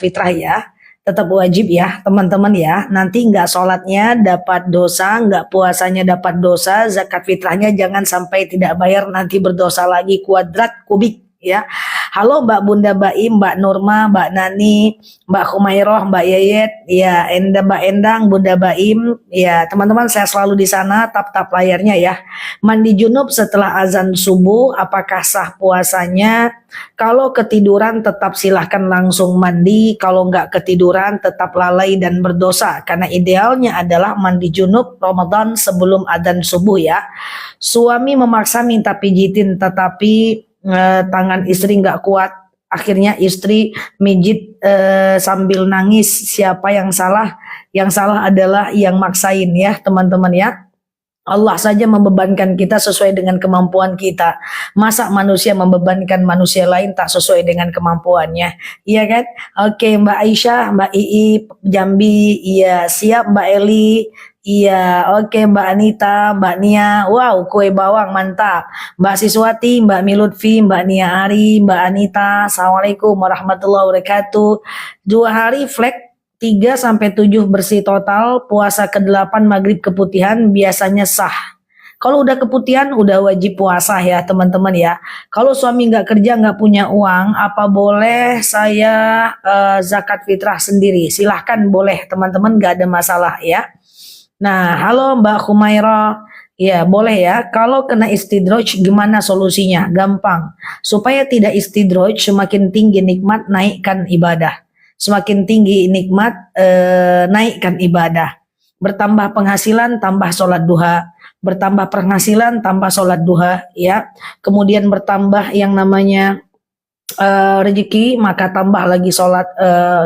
fitrah ya. Tetap wajib ya teman-teman ya. Nanti nggak sholatnya dapat dosa, nggak puasanya dapat dosa, zakat fitrahnya jangan sampai tidak bayar nanti berdosa lagi kuadrat kubik ya. Halo Mbak Bunda Baim, Mbak Nurma, Mbak Nani, Mbak Khumairah, Mbak Yayet, ya Mbak Endang, Bunda Baim, ya teman-teman saya selalu di sana, tap-tap layarnya ya. Mandi junub setelah azan subuh, apakah sah puasanya? Kalau ketiduran tetap silahkan langsung mandi, kalau nggak ketiduran tetap lalai dan berdosa, karena idealnya adalah mandi junub Ramadan sebelum adzan subuh ya. Suami memaksa minta pijitin tetapi tangan istri nggak kuat, akhirnya istri mijit sambil nangis. Siapa yang salah? Yang salah adalah yang maksain ya teman-teman ya. Allah saja membebankan kita sesuai dengan kemampuan kita. Masa manusia membebankan manusia lain tak sesuai dengan kemampuannya? Iya kan? Oke, Mbak Aisyah, Mbak Ii, Jambi, iya siap Mbak Eli. Iya, oke Mbak Anita, Mbak Nia, wow kue bawang mantap. Mbak Siswati, Mbak Milutfi, Mbak Nia Ari, Mbak Anita, Assalamualaikum warahmatullahi wabarakatuh. 2 hari flek 3 sampai 7 bersih total, puasa ke-8 maghrib keputihan biasanya sah. Kalau udah keputihan udah wajib puasa ya teman-teman ya. Kalau suami nggak kerja nggak punya uang, apa boleh saya zakat fitrah sendiri? Silahkan boleh teman-teman, nggak ada masalah ya. Nah, halo Mbak Khumairah. Ya, boleh ya. Kalau kena istidroj gimana solusinya? Gampang. Supaya tidak istidroj, semakin tinggi nikmat, naikkan ibadah. Semakin tinggi nikmat, naikkan ibadah. Bertambah penghasilan, tambah sholat duha. Bertambah penghasilan, tambah sholat duha. Ya. Kemudian bertambah yang namanya rezeki, maka tambah lagi sholat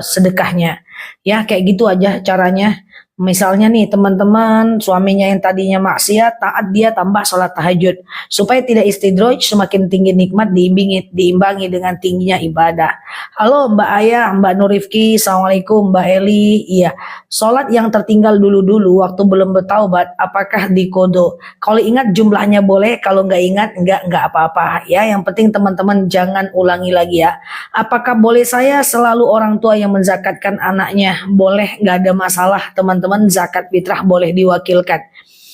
sedekahnya. Ya, kayak gitu aja caranya. Misalnya nih teman-teman, suaminya yang tadinya maksiat, taat dia tambah sholat tahajud. Supaya tidak istidroj, semakin tinggi nikmat diimbangi dengan tingginya ibadah. Halo Mbak Ayah, Mbak Nurifki, Assalamualaikum Mbak Eli. Iya, sholat yang tertinggal dulu-dulu waktu belum bertaubat, apakah dikodo? Kalau ingat jumlahnya boleh, kalau nggak ingat nggak apa-apa. Ya, yang penting teman-teman jangan ulangi lagi ya. Apakah boleh saya selalu orang tua yang menzakatkan anaknya? Boleh, nggak ada masalah teman-teman. Zakat fitrah boleh diwakilkan.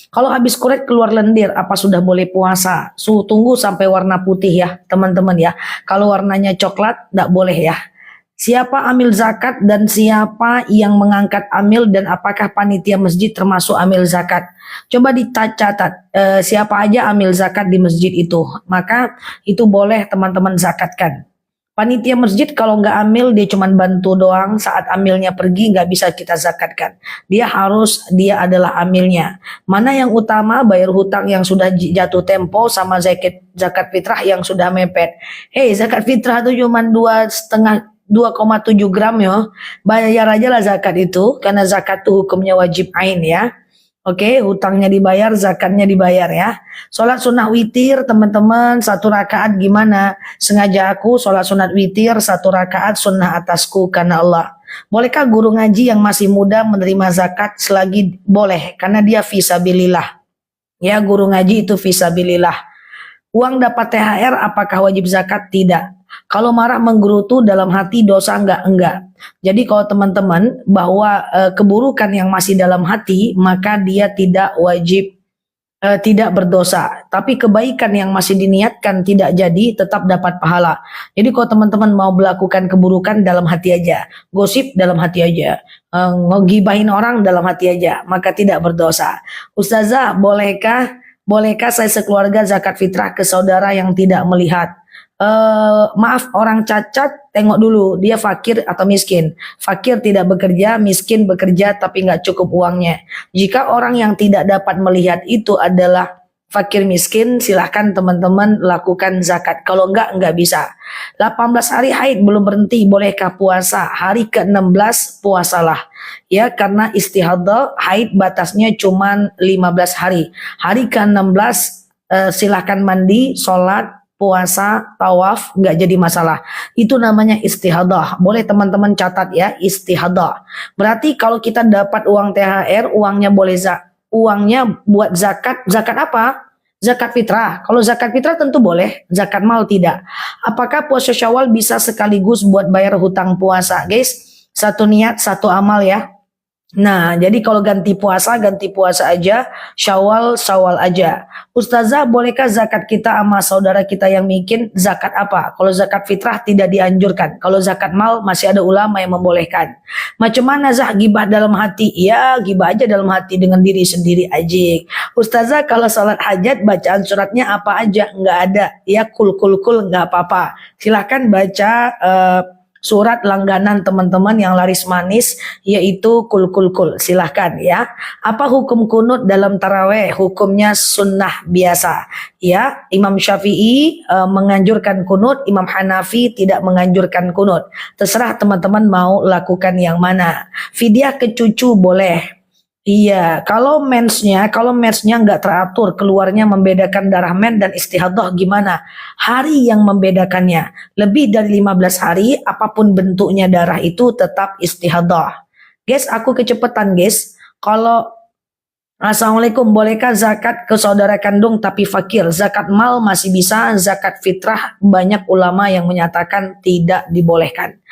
Kalau habis kuret keluar lendir, apa sudah boleh puasa? Tunggu sampai warna putih ya teman-teman ya. Kalau warnanya coklat, tidak boleh ya. Siapa amil zakat dan siapa yang mengangkat amil, dan apakah panitia masjid termasuk amil zakat? Coba dicatat siapa aja amil zakat di masjid itu. Maka itu boleh teman-teman zakatkan. Panitia masjid kalau nggak amil, dia cuma bantu doang, saat amilnya pergi nggak bisa kita zakatkan. Dia adalah amilnya. Mana yang utama, bayar hutang yang sudah jatuh tempo sama zakat fitrah yang sudah mepet. Hei, zakat fitrah itu cuma 2,7 gram ya. Bayar aja lah zakat itu, karena zakat itu hukumnya wajib ain ya. Oke, hutangnya dibayar, zakatnya dibayar ya. Sholat sunnah witir teman-teman 1 rakaat gimana? Sengaja aku sholat sunat witir 1 rakaat sunnah atasku karena Allah. Bolehkah guru ngaji yang masih muda menerima zakat? Selagi boleh, karena dia fisabilillah. Ya, guru ngaji itu fisabilillah. Uang dapat THR apakah wajib zakat? Tidak. Kalau marah menggerutu dalam hati dosa enggak. Jadi kalau teman-teman bahwa keburukan yang masih dalam hati, maka dia tidak wajib, tidak berdosa. Tapi kebaikan yang masih diniatkan tidak jadi, tetap dapat pahala. Jadi kalau teman-teman mau melakukan keburukan dalam hati aja, gosip dalam hati aja, ngegibahin orang dalam hati aja, maka tidak berdosa. Ustazah, bolehkah saya sekeluarga zakat fitrah ke saudara yang tidak melihat? Maaf, orang cacat tengok dulu dia fakir atau miskin. Fakir tidak bekerja, miskin bekerja tapi nggak cukup uangnya. Jika orang yang tidak dapat melihat itu adalah fakir miskin, silahkan teman-teman lakukan zakat. Kalau nggak bisa. 18 hari haid belum berhenti, bolehkah puasa? Hari ke-16 puasalah. Ya, karena istihadah haid batasnya cuma 15 hari. Hari ke-16 silahkan mandi, sholat, puasa, tawaf, nggak jadi masalah. Itu namanya istihadah. Boleh teman-teman catat ya, istihadah. Berarti kalau kita dapat uang THR, uangnya boleh uangnya buat zakat. Zakat apa? Zakat fitrah. Kalau zakat fitrah tentu boleh, zakat mal tidak. Apakah puasa Syawal bisa sekaligus buat bayar hutang puasa, guys? satu niat, satu amal ya. Nah, jadi kalau ganti puasa aja, Syawal aja. Ustazah, bolehkah zakat kita sama saudara kita yang miskin zakat apa? Kalau zakat fitrah tidak dianjurkan. Kalau zakat mal masih ada ulama yang membolehkan. Macam mana Zah gibah dalam hati? Ya, gibah aja dalam hati dengan diri sendiri aja. Ustazah, kalau sholat hajat bacaan suratnya apa aja? Nggak ada. Ya, kul nggak apa-apa. Silahkan baca surat langganan teman-teman yang laris manis, yaitu kul. Silahkan ya. Apa hukum kunut dalam taraweh? Hukumnya sunnah biasa ya. Imam Syafi'i menganjurkan kunut, Imam Hanafi tidak menganjurkan kunut. Terserah teman-teman mau lakukan yang mana. Fidyah ke cucu boleh. Iya, kalau mensnya nggak teratur, keluarnya membedakan darah men dan istihadah gimana? Hari yang membedakannya. Lebih dari 15 hari, apapun bentuknya darah itu tetap istihadah. Guys, aku kecepatan guys. Kalau Assalamualaikum, bolehkah zakat ke saudara kandung tapi fakir? Zakat mal masih bisa, zakat fitrah banyak ulama yang menyatakan tidak dibolehkan.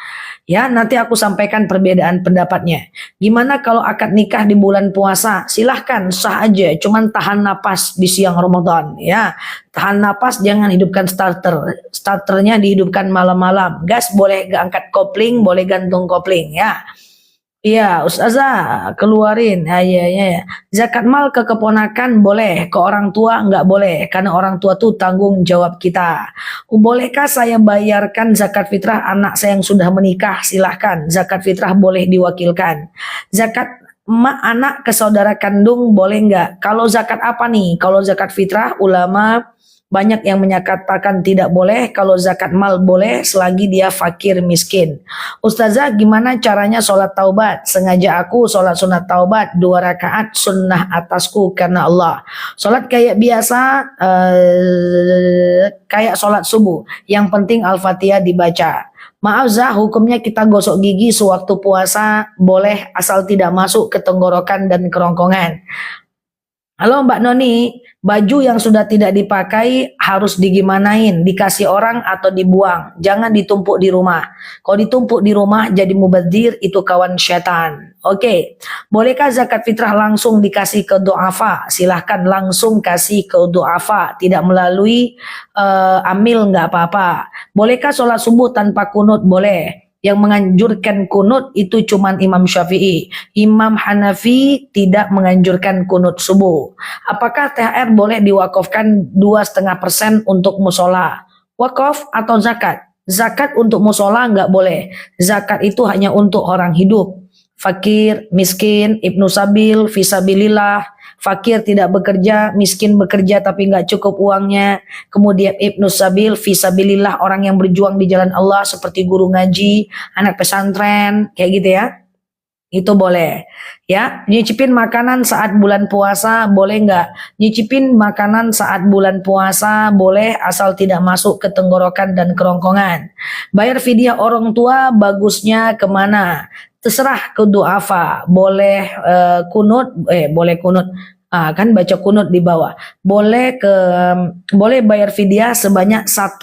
Ya, nanti aku sampaikan perbedaan pendapatnya. Gimana kalau akad nikah di bulan puasa? Silahkan, sah aja. Cuman tahan napas di siang Ramadan. Ya, tahan napas, jangan hidupkan starter. Starternya dihidupkan malam-malam. Gas boleh angkat kopling, boleh gantung kopling. Ya. Iya, Ustazah, keluarin. Ya. Zakat mal ke keponakan boleh, ke orang tua nggak boleh, karena orang tua tuh tanggung jawab kita. Bolehkah saya bayarkan zakat fitrah anak saya yang sudah menikah? Silahkan, zakat fitrah boleh diwakilkan. Zakat anak ke saudara kandung boleh nggak? Kalau zakat apa nih? Kalau zakat fitrah, ulama banyak yang menyatakan tidak boleh. Kalau zakat mal boleh selagi dia fakir miskin. Ustazah, gimana caranya sholat taubat? Sengaja aku sholat sunat taubat 2 rakaat sunnah atasku karena Allah. Sholat kayak biasa, kayak sholat subuh. Yang penting Al-Fatihah dibaca. Maaf Zah, hukumnya kita gosok gigi sewaktu puasa boleh asal tidak masuk ke tenggorokan dan kerongkongan. Halo Mbak Noni, baju yang sudah tidak dipakai harus digimanain? Dikasih orang atau dibuang? Jangan ditumpuk di rumah. Kalau ditumpuk di rumah jadi mubadzir, itu kawan setan. Oke, bolehkah zakat fitrah langsung dikasih ke du'afa? Silahkan langsung kasih ke du'afa, tidak melalui amil nggak apa-apa. Bolehkah sholat subuh tanpa kunut? Boleh. Yang menganjurkan kunut itu cuma Imam Syafi'i. Imam Hanafi tidak menganjurkan kunut subuh. Apakah THR boleh diwakafkan 2,5% untuk musola? Wakaf atau zakat? Zakat untuk musola nggak boleh. Zakat itu hanya untuk orang hidup. Fakir, miskin, ibnu sabil, fisabilillah. Fakir tidak bekerja, miskin bekerja tapi nggak cukup uangnya. Kemudian ibnu sabil, fisabilillah, orang yang berjuang di jalan Allah seperti guru ngaji, anak pesantren, kayak gitu ya. Itu boleh. Ya, nyicipin makanan saat bulan puasa boleh nggak? Nyicipin makanan saat bulan puasa boleh asal tidak masuk ke tenggorokan dan kerongkongan. Bayar fidyah orang tua bagusnya kemana? Terserah ke du'afa, boleh boleh kunut. Kan baca kunut di bawah. Boleh bayar fidyah sebanyak 1,4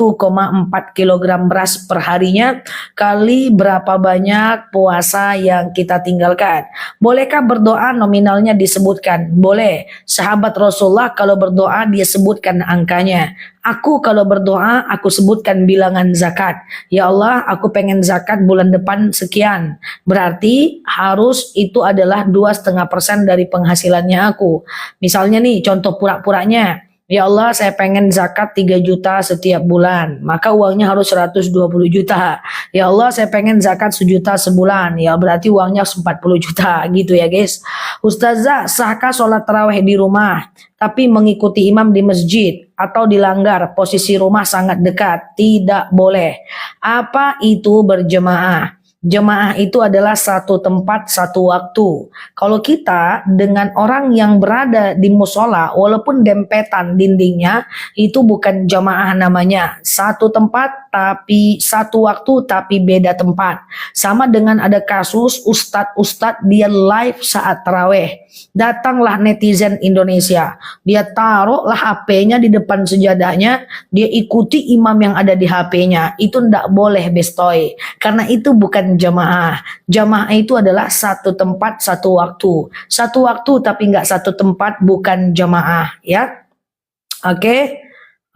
kg beras per harinya kali berapa banyak puasa yang kita tinggalkan. Bolehkah berdoa nominalnya disebutkan? Boleh. Sahabat Rasulullah kalau berdoa dia sebutkan angkanya. Aku kalau berdoa aku sebutkan bilangan zakat. Ya Allah, aku pengen zakat bulan depan sekian. Berarti harus itu adalah 2,5% dari penghasilannya aku. Misalnya nih contoh pura-puranya. Ya Allah, saya pengen zakat 3 juta setiap bulan. Maka uangnya harus 120 juta. Ya Allah, saya pengen zakat 1 juta sebulan. Ya berarti uangnya 40 juta gitu ya guys. Ustazah, sahkah sholat tarawih di rumah tapi mengikuti imam di masjid atau dilanggar posisi rumah sangat dekat? Tidak boleh. Apa itu berjemaah? Jemaah itu adalah satu tempat, satu waktu. Kalau kita dengan orang yang berada di musola, walaupun dempetan dindingnya, itu bukan jemaah namanya. Satu tempat, tapi satu waktu, tapi beda tempat. Sama dengan ada kasus ustadz dia live saat taraweh. Datanglah netizen Indonesia. Dia taruhlah HP-nya di depan sejadahnya, dia ikuti imam yang ada di HP-nya. Itu ndak boleh bestoy. Karena itu bukan bukan jamaah. Jamaah itu adalah satu tempat, satu waktu. Satu waktu tapi nggak satu tempat, bukan jamaah, ya. Oke.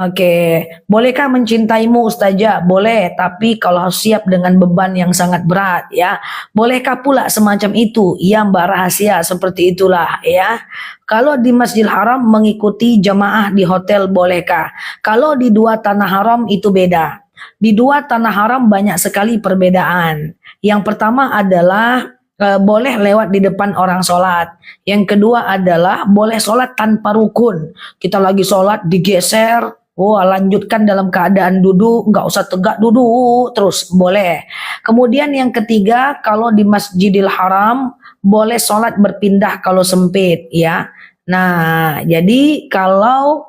Oke, bolehkah mencintaimu Ustazah? Boleh, tapi kalau siap dengan beban yang sangat berat, ya. Bolehkah pula semacam itu? Ya, Mbak, rahasia seperti itulah, ya. Kalau di Masjidil Haram mengikuti jamaah di hotel bolehkah? Kalau di dua tanah haram itu beda. Di dua tanah haram banyak sekali perbedaan. Yang pertama adalah boleh lewat di depan orang sholat. Yang kedua adalah boleh sholat tanpa rukun. Kita lagi sholat digeser, lanjutkan dalam keadaan duduk, nggak usah tegak, duduk terus, boleh. Kemudian yang ketiga, kalau di Masjidil Haram boleh sholat berpindah kalau sempit, ya. Nah, jadi kalau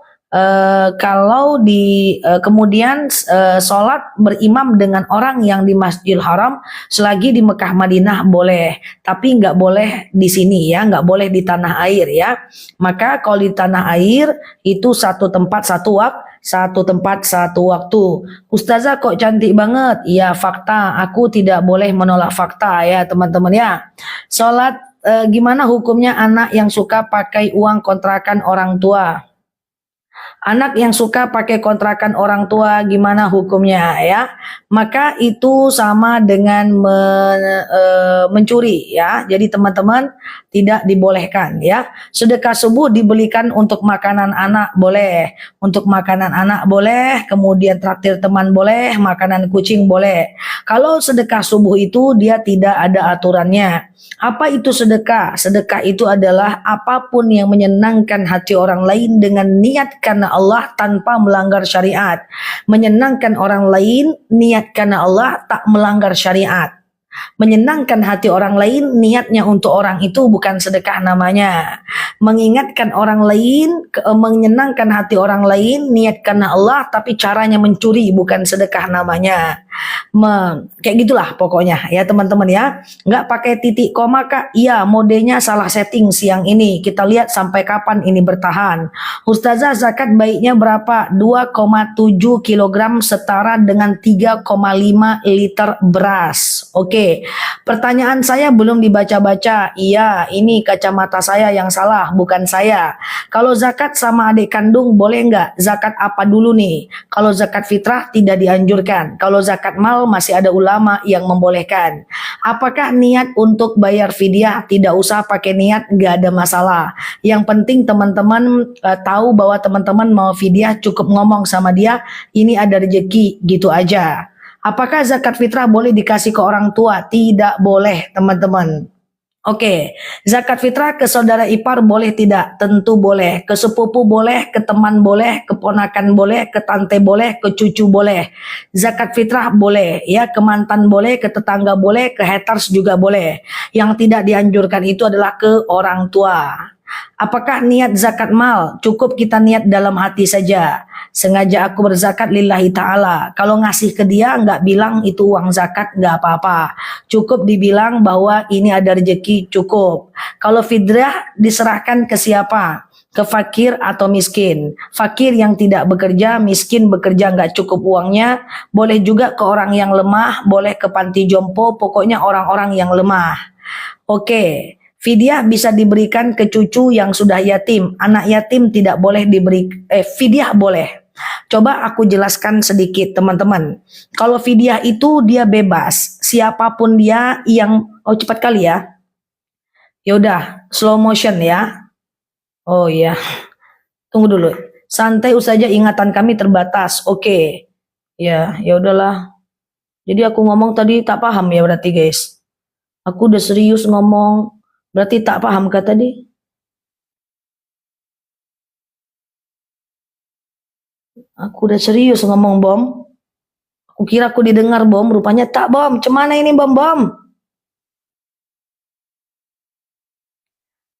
di kemudian sholat berimam dengan orang yang di Masjidil Haram selagi di Mekah Madinah boleh, tapi nggak boleh di sini, ya, nggak boleh di tanah air, ya. Maka kalau di tanah air itu satu tempat satu waktu. Ustazah kok cantik banget? Ya, fakta. Aku tidak boleh menolak fakta, ya teman-teman, ya. Sholat gimana hukumnya anak yang suka pakai uang kontrakan orang tua? Anak yang suka pakai kontrakan orang tua gimana hukumnya, ya? Maka itu sama dengan mencuri, ya. Jadi teman-teman tidak dibolehkan, ya. Sedekah subuh dibelikan untuk makanan anak boleh, untuk makanan anak boleh, kemudian traktir teman boleh, makanan kucing boleh. Kalau sedekah subuh itu dia tidak ada aturannya. Apa itu sedekah? Sedekah itu adalah apapun yang menyenangkan hati orang lain dengan niat karena Allah tanpa melanggar syariat. Menyenangkan orang lain, niat karena Allah, tak melanggar syariat. Menyenangkan hati orang lain, niatnya untuk orang itu bukan sedekah namanya. Mengingatkan orang lain, menyenangkan hati orang lain, niat karena Allah, tapi caranya mencuri, bukan sedekah namanya. Kayak gitulah pokoknya, ya teman-teman, ya. Nggak pakai titik koma kak? Iya, modenya salah setting siang ini. Kita lihat sampai kapan ini bertahan. Ustazah, zakat baiknya berapa? 2,7 kilogram setara dengan 3,5 liter beras. Oke, pertanyaan saya belum dibaca-baca. Iya, ini kacamata saya yang salah, bukan saya. Kalau zakat sama adik kandung boleh nggak? Zakat apa dulu nih? Kalau zakat fitrah tidak dianjurkan. Kalau zakat mal masih ada ulama yang membolehkan. Apakah niat untuk bayar fidyah? Tidak usah pakai niat, nggak ada masalah. Yang penting teman-teman tahu bahwa teman-teman mau fidyah, cukup ngomong sama dia, ini ada rezeki, gitu aja. Apakah zakat fitrah boleh dikasih ke orang tua? Tidak boleh, teman-teman. Oke, zakat fitrah ke saudara ipar boleh tidak? Tentu boleh. Ke sepupu boleh, ke teman boleh, ke ponakan boleh, ke tante boleh, ke cucu boleh. Zakat fitrah boleh, ya, ke mantan boleh, ke tetangga boleh, ke haters juga boleh. Yang tidak dianjurkan itu adalah ke orang tua. Apakah niat zakat mal? Cukup kita niat dalam hati saja. Sengaja aku berzakat lillahi ta'ala. Kalau ngasih ke dia nggak bilang itu uang zakat, nggak apa-apa. Cukup dibilang bahwa ini ada rezeki, cukup. Kalau fidyah diserahkan ke siapa? Ke fakir atau miskin. Fakir yang tidak bekerja, miskin bekerja nggak cukup uangnya. Boleh juga ke orang yang lemah, boleh ke panti jompo, pokoknya orang-orang yang lemah. Oke. Fidyah bisa diberikan ke cucu yang sudah yatim. Anak yatim tidak boleh diberi, fidyah boleh. Coba aku jelaskan sedikit teman-teman. Kalau fidyah itu dia bebas. Siapapun dia yang, cepat kali ya. Ya udah, slow motion ya. Oh iya. Tunggu dulu. Santai saja, ingatan kami terbatas. Oke. Ya, ya udahlah. Jadi aku ngomong tadi tak paham ya berarti guys. Aku udah serius ngomong. Berarti tak paham kah tadi? Aku udah serius ngomong, Bom. Aku kira aku didengar, Bom. Rupanya tak, Bom. Cemana ini, Bom, Bom?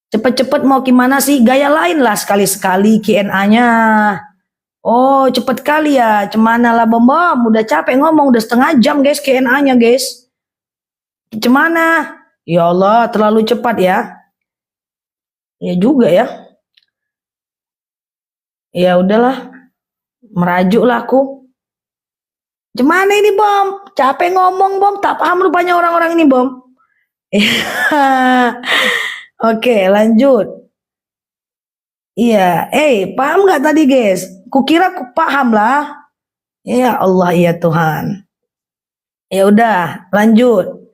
Cepet-cepet mau gimana sih? Gaya lain lah sekali-sekali Q&A-nya. Oh, cepet kali ya. Cemana lah, Bom, Bom? Udah capek ngomong. Udah setengah jam, guys, Q&A-nya, guys. Cemana? Ya Allah, terlalu cepat ya. Ya juga ya. Ya udahlah. Merajuk lah aku. Gimana ini Bom? Capek ngomong Bom, tak paham rupanya orang-orang ini Bom. Oke, lanjut. Iya, paham nggak tadi guys? Kukira ku paham lah. Ya Allah, ya Tuhan. Ya udah, lanjut.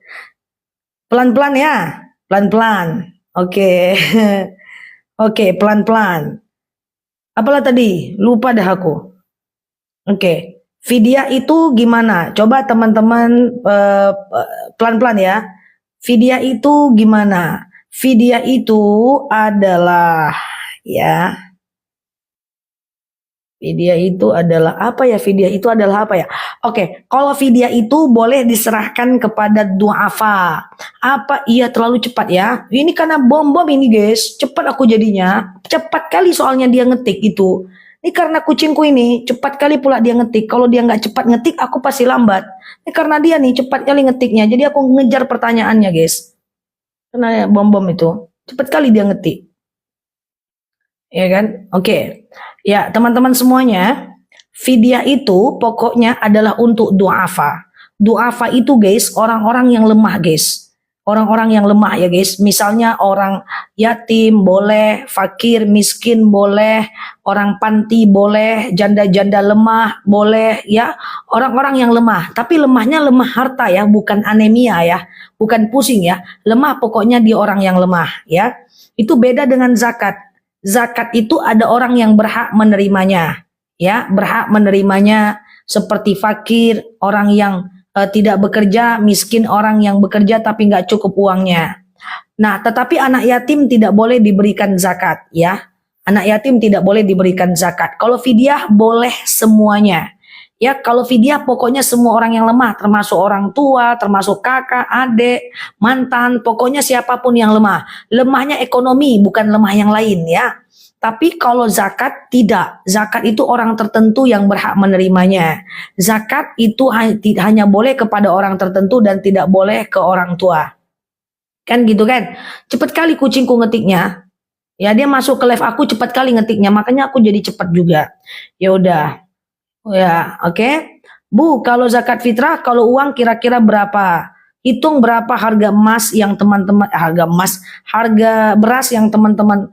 Pelan-pelan ya, pelan-pelan. Oke, oke, pelan-pelan. Apalah tadi? Lupa dah aku. Oke, vidya itu gimana? Coba teman-teman pelan-pelan ya. Vidya itu gimana? Vidya itu adalah ya. Vidya itu adalah apa ya? Vidya itu adalah apa ya? Oke, kalau vidya itu boleh diserahkan kepada duafa. Apa iya terlalu cepat ya? Ini karena bom-bom ini guys, cepat aku jadinya. Cepat kali soalnya dia ngetik itu. Ini karena kucingku ini, cepat kali pula dia ngetik. Kalau dia nggak cepat ngetik, aku pasti lambat. Ini karena dia nih, cepat kali ngetiknya. Jadi aku ngejar pertanyaannya guys. Karena bom-bom itu, cepat kali dia ngetik. Ya kan? Oke. Ya, teman-teman semuanya, vidya itu pokoknya adalah untuk duafa. Duafa itu guys, orang-orang yang lemah guys. Orang-orang yang lemah ya guys. Misalnya orang yatim boleh, fakir, miskin boleh, orang panti boleh, janda-janda lemah boleh ya. Orang-orang yang lemah, tapi lemahnya lemah harta ya, bukan anemia ya, bukan pusing ya. Lemah pokoknya di orang yang lemah ya. Itu beda dengan zakat. Zakat itu ada orang yang berhak menerimanya, ya, berhak menerimanya seperti fakir, orang yang tidak bekerja, miskin orang yang bekerja tapi nggak cukup uangnya. Nah, tetapi anak yatim tidak boleh diberikan zakat, ya. Anak yatim tidak boleh diberikan zakat. Kalau fidyah boleh semuanya. Ya, kalau fidyah pokoknya semua orang yang lemah, termasuk orang tua, termasuk kakak, adik, mantan, pokoknya siapapun yang lemah. Lemahnya ekonomi, bukan lemah yang lain ya. Tapi kalau zakat tidak. Zakat itu orang tertentu yang berhak menerimanya. Zakat itu hanya boleh kepada orang tertentu dan tidak boleh ke orang tua. Kan gitu kan? Cepat kali kucingku ngetiknya. Ya dia masuk ke live aku cepat kali ngetiknya, makanya aku jadi cepat juga. Ya udah. Ya, oke. Bu, kalau zakat fitrah, kalau uang kira-kira berapa? Hitung berapa harga emas yang teman-teman, harga beras yang teman-teman,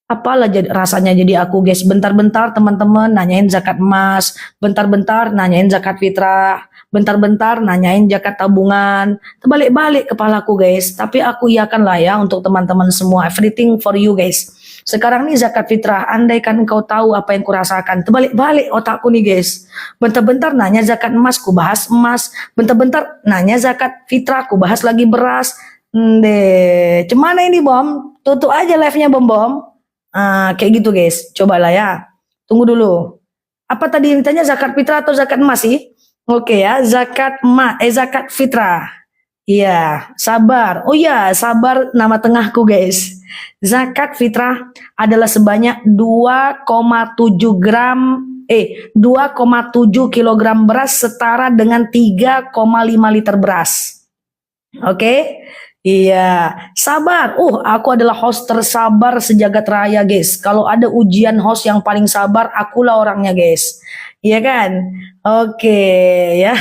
apalah jadi rasanya jadi aku guys. Bentar-bentar teman-teman nanyain zakat emas, bentar-bentar nanyain zakat fitrah, bentar-bentar nanyain zakat tabungan. Terbalik-balik kepalaku guys. Tapi aku iakan lah ya untuk teman-teman semua. Everything for you guys. Sekarang nih zakat fitrah, andaikan engkau tahu apa yang kurasakan, terbalik-balik otakku nih guys. Bentar-bentar nanya zakat emas, ku bahas emas. Bentar-bentar nanya zakat fitrah, ku bahas lagi beras. Cemana ini Bom? Tutup aja live-nya Bom. Kayak gitu guys, cobalah ya. Tunggu dulu. Apa tadi yang ditanya, zakat fitrah atau zakat emas sih? Oke ya, zakat emas, zakat fitrah. Iya, sabar. Oh iya, sabar nama tengahku guys. Zakat fitrah adalah sebanyak 2,7 gram 2,7 kilogram beras setara dengan 3,5 liter beras. Oke? Iya, sabar. Aku adalah host tersabar sejagat raya, guys. Kalau ada ujian host yang paling sabar, akulah orangnya, guys. Iya kan? Oke, ya.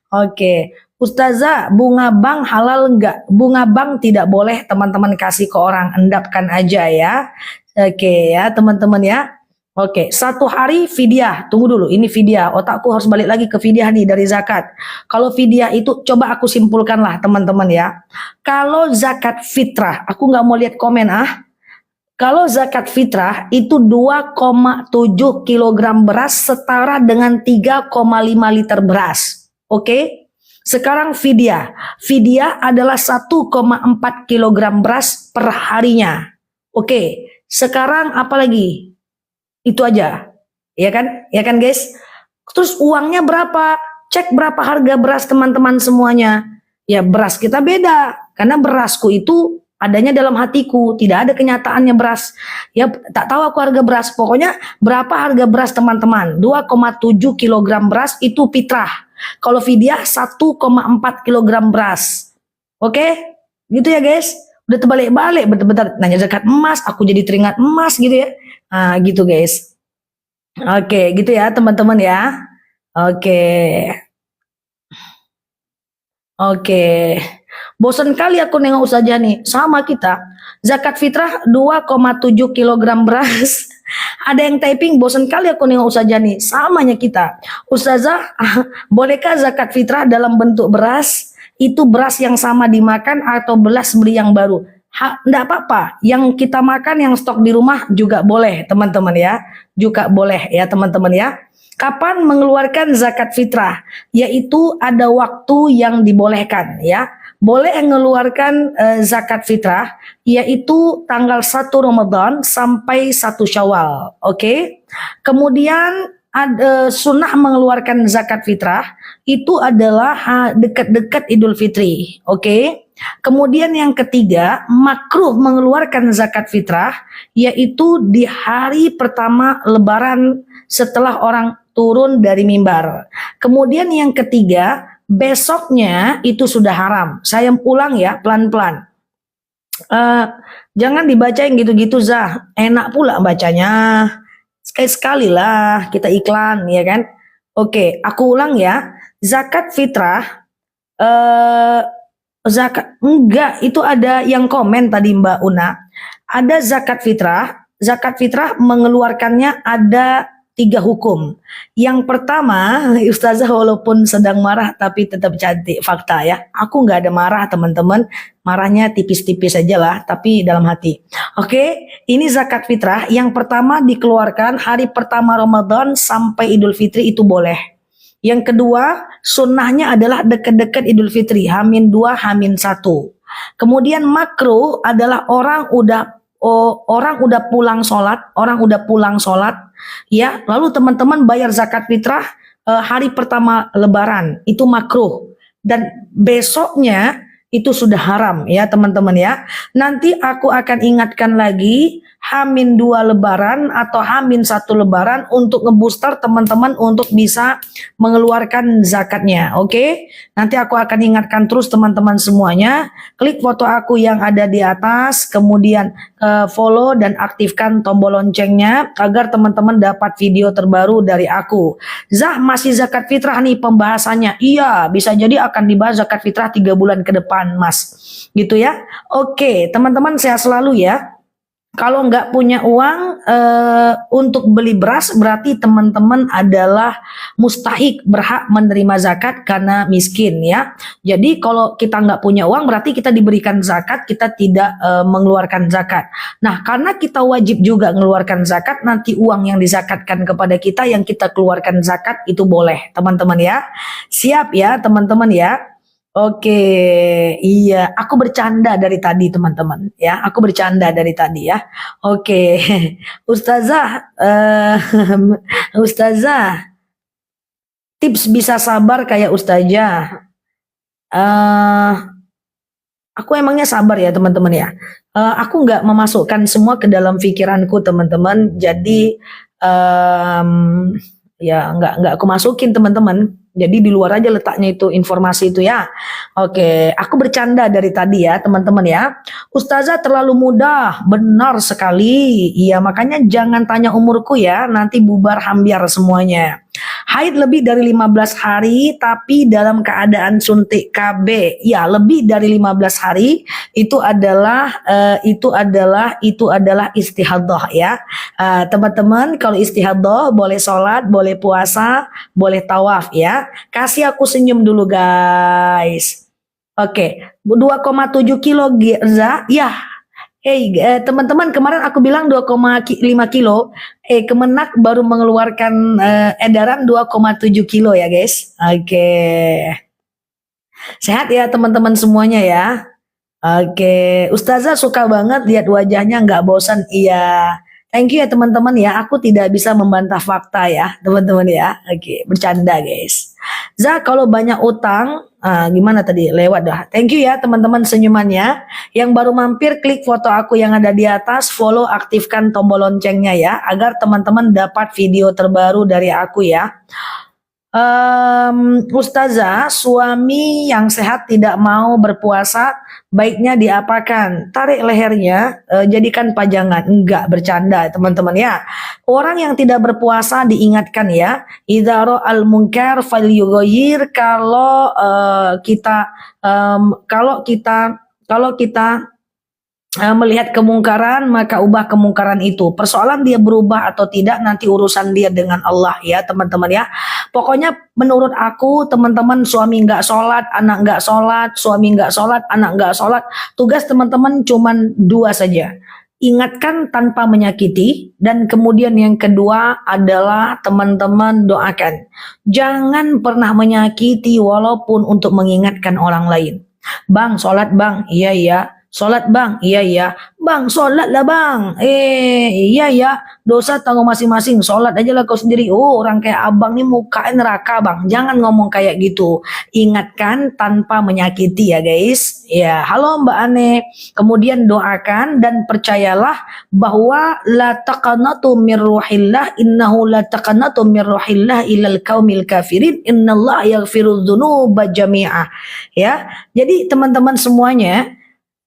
Oke. Ustazah, bunga bank halal enggak? Bunga bank tidak boleh teman-teman kasih ke orang, endapkan aja ya. Oke ya, teman-teman ya. Oke, 1 hari fidyah. Tunggu dulu, ini fidyah. Otakku harus balik lagi ke fidyah nih dari zakat. Kalau fidyah itu, coba aku simpulkan lah teman-teman ya. Kalau zakat fitrah, aku nggak mau lihat komen Kalau zakat fitrah itu 2,7 kilogram beras setara dengan 3,5 liter beras. Oke? Sekarang fidyah. Fidyah adalah 1,4 kilogram beras per harinya. Oke, sekarang apa lagi? Itu aja. Ya kan guys? Terus uangnya berapa? Cek berapa harga beras teman-teman semuanya. Ya beras kita beda. Karena berasku itu adanya dalam hatiku. Tidak ada kenyataannya beras. Ya tak tahu aku harga beras. Pokoknya berapa harga beras teman-teman. 2,7 kilogram beras itu fitrah. Kalau fidyah 1,4 kilogram beras. Oke? Gitu ya guys. Udah terbalik-balik. Bentar-bentar nanya zakat emas. Aku jadi teringat emas gitu ya. Gitu guys. Oke, gitu ya teman-teman ya. Oke. Oke. Bosan kali aku nengok Ustazah nih. Sama kita. Zakat fitrah 2,7 kilogram beras. Ada yang typing, bosan kali aku nengok Ustazah nih. Samanya kita. Ustazah, bolehkah zakat fitrah dalam bentuk beras? Itu beras yang sama dimakan atau beras beli yang baru? Enggak apa-apa. Yang kita makan, yang stok di rumah juga boleh, teman-teman ya. Juga boleh ya, teman-teman ya. Kapan mengeluarkan zakat fitrah? Yaitu ada waktu yang dibolehkan ya. Boleh mengeluarkan zakat fitrah yaitu tanggal 1 Ramadan sampai 1 Syawal. Oke. Kemudian ada sunnah mengeluarkan zakat fitrah itu adalah dekat-dekat Idul Fitri. Oke. Kemudian yang ketiga, makruh mengeluarkan zakat fitrah yaitu di hari pertama Lebaran setelah orang turun dari mimbar. Kemudian yang ketiga, besoknya itu sudah haram. Saya ulang ya, pelan-pelan. Jangan dibacain gitu-gitu, Zah. Enak pula bacanya. Sekali-sekali lah kita iklan, ya kan? Oke, aku ulang ya. Zakat fitrah, zakat enggak, itu ada yang komen tadi Mbak Una. Ada zakat fitrah mengeluarkannya ada 3 hukum. Yang pertama, Ustazah walaupun sedang marah tapi tetap cantik, fakta ya. Aku nggak ada marah teman-teman, marahnya tipis-tipis aja lah, tapi dalam hati. Oke, ini zakat fitrah. Yang pertama dikeluarkan hari pertama Ramadan sampai Idul Fitri itu boleh. Yang kedua, sunnahnya adalah dekat-dekat Idul Fitri, H-2, H-1. Kemudian makruh adalah orang udah pulang sholat, ya, lalu teman-teman bayar zakat fitrah hari pertama Lebaran, itu makruh. Dan besoknya itu sudah haram ya teman-teman ya. Nanti aku akan ingatkan lagi H-2 Lebaran atau H-1 Lebaran untuk ngebooster teman-teman untuk bisa mengeluarkan zakatnya. Oke? Nanti aku akan ingatkan terus teman-teman semuanya. Klik foto aku yang ada di atas, kemudian follow dan aktifkan tombol loncengnya agar teman-teman dapat video terbaru dari aku. Zah, masih zakat fitrah nih pembahasannya. Iya, bisa jadi akan dibahas zakat fitrah 3 bulan ke depan, Mas. Gitu ya. Oke, teman-teman sehat selalu ya. Kalau nggak punya uang untuk beli beras, berarti teman-teman adalah mustahik berhak menerima zakat karena miskin ya. Jadi kalau kita nggak punya uang, berarti kita diberikan zakat, kita tidak mengeluarkan zakat. Nah, karena kita wajib juga mengeluarkan zakat, nanti uang yang dizakatkan kepada kita, yang kita keluarkan zakat itu boleh, teman-teman ya. Siap ya, teman-teman ya. Oke, iya, aku bercanda dari tadi teman-teman ya, aku bercanda dari tadi ya. Oke, Ustazah, Ustazah, tips bisa sabar kayak Ustazah. Eh, aku emangnya sabar ya teman-teman ya. Aku nggak memasukkan semua ke dalam pikiranku teman-teman, jadi ya nggak aku masukin teman-teman. Jadi di luar aja letaknya itu informasi itu ya. Oke, aku bercanda dari tadi ya teman-teman ya. Ustazah terlalu mudah, benar sekali. Iya makanya jangan tanya umurku ya, nanti bubar hambiar semuanya. Haid lebih dari 15 hari tapi dalam keadaan suntik KB. Ya, lebih dari 15 hari itu adalah istihadah ya. Teman-teman kalau istihadah boleh sholat, boleh puasa, boleh tawaf ya. Kasih aku senyum dulu guys. Oke, 2,7 kilo Giza. Ya, teman-teman kemarin aku bilang 2,5 kilo. Kemenak baru mengeluarkan edaran 2,7 kilo ya guys. Oke. Sehat ya teman-teman semuanya ya. Oke, Ustazah suka banget lihat wajahnya nggak bosan. Iya. Thank you ya teman-teman ya. Aku tidak bisa membantah fakta ya teman-teman ya. Oke, bercanda guys. Zah, kalau banyak utang, gimana tadi? Lewat dah. Thank you ya teman-teman senyumannya. Yang baru mampir klik foto aku yang ada di atas, follow, aktifkan tombol loncengnya ya, agar teman-teman dapat video terbaru dari aku ya. Ustazah, suami yang sehat tidak mau berpuasa, baiknya diapakan? Tarik lehernya, jadikan pajangan. Enggak, bercanda teman-teman ya. Orang yang tidak berpuasa diingatkan ya, idza ra'al munkar falyughayyir, kalau kita kalau kita melihat kemungkaran maka ubah kemungkaran itu. Persoalan dia berubah atau tidak nanti urusan dia dengan Allah ya teman-teman ya. Pokoknya menurut aku teman-teman, suami nggak sholat, anak nggak sholat, suami nggak sholat, anak nggak sholat. Tugas teman-teman cuman dua saja. Ingatkan tanpa menyakiti, dan kemudian yang kedua adalah teman-teman doakan. Jangan pernah menyakiti walaupun untuk mengingatkan orang lain. Bang, sholat bang, iya iya. Sholat bang, iya iya. Bang, sholat lah bang. Iya ya. Dosa tanggung masing-masing. Sholat aja lah kau sendiri. Oh, orang kayak abang nih mukain neraka bang. Jangan ngomong kayak gitu. Ingatkan tanpa menyakiti ya guys. Ya, halo Mbak Ane. Kemudian doakan dan percayalah bahwa la taqanatu mir ruhillah, innahu la taqanatu mir ruhillah ilal qaumil kafirin, innallaha yaghfiru dzunuba jami'ah. Ya. Jadi teman-teman semuanya,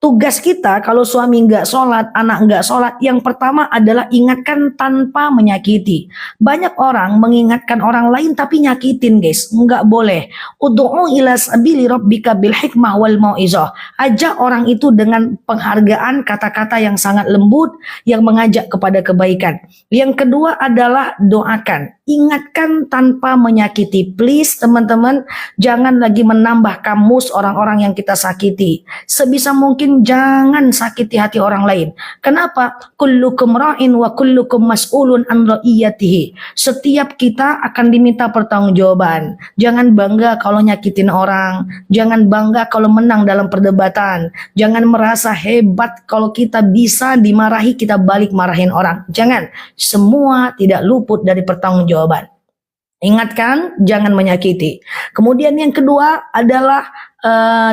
tugas kita kalau suami nggak sholat, anak nggak sholat, yang pertama adalah ingatkan tanpa menyakiti. Banyak orang mengingatkan orang lain tapi nyakitin guys, nggak boleh. Ud'u ila sabili rabbika bil hikmah wal mau'izah. Ajak orang itu dengan penghargaan, kata-kata yang sangat lembut, yang mengajak kepada kebaikan. Yang kedua adalah doakan. Ingatkan tanpa menyakiti. Please teman-teman, jangan lagi menambah kamus orang-orang yang kita sakiti. Sebisa mungkin jangan sakiti hati orang lain. Kenapa? Kullukum ra'in wa kullukum mas'ulun an ra'iyatihi. Setiap kita akan diminta pertanggungjawaban. Jangan bangga kalau nyakitin orang. Jangan bangga kalau menang dalam perdebatan. Jangan merasa hebat kalau kita bisa dimarahi, kita balik marahin orang. Jangan. Semua tidak luput dari pertanggungjawaban. Ingatkan, jangan menyakiti. Kemudian yang kedua adalah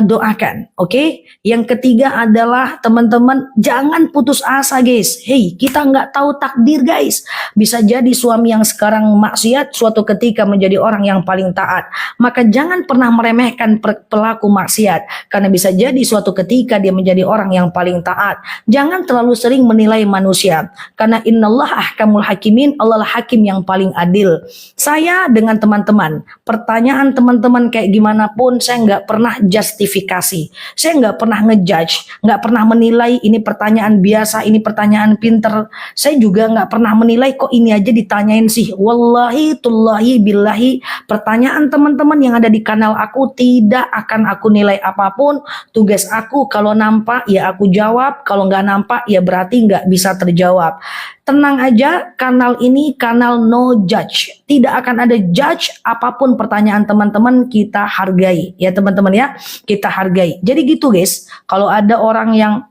doakan, oke? Yang ketiga adalah teman-teman jangan putus asa guys. Hey, kita nggak tahu takdir guys. Bisa jadi suami yang sekarang maksiat suatu ketika menjadi orang yang paling taat. Maka jangan pernah meremehkan pelaku maksiat, karena bisa jadi suatu ketika dia menjadi orang yang paling taat. Jangan terlalu sering menilai manusia, karena innallaha ahkamul hakimin, Allah lah hakim yang paling adil. Saya dengan teman-teman, pertanyaan teman-teman kayak gimana pun saya nggak pernah justifikasi. Saya nggak pernah ngejudge, nggak pernah menilai ini pertanyaan biasa, ini pertanyaan pinter. Saya juga nggak pernah menilai kok ini aja ditanyain sih. Wallahi, tullahi, billahi, pertanyaan teman-teman yang ada di kanal aku tidak akan aku nilai apapun. Tugas aku kalau nampak ya aku jawab, kalau nggak nampak ya berarti nggak bisa terjawab. Tenang aja, kanal ini kanal no judge. Tidak akan ada judge, apapun pertanyaan teman-teman kita hargai. Ya teman-teman ya, kita hargai. Jadi gitu guys, kalau ada orang yang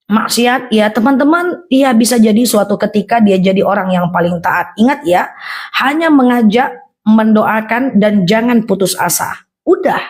maksiat, ya teman-teman, ya bisa jadi suatu ketika dia jadi orang yang paling taat. Ingat ya, hanya mengajak, mendoakan, dan jangan putus asa. Udah,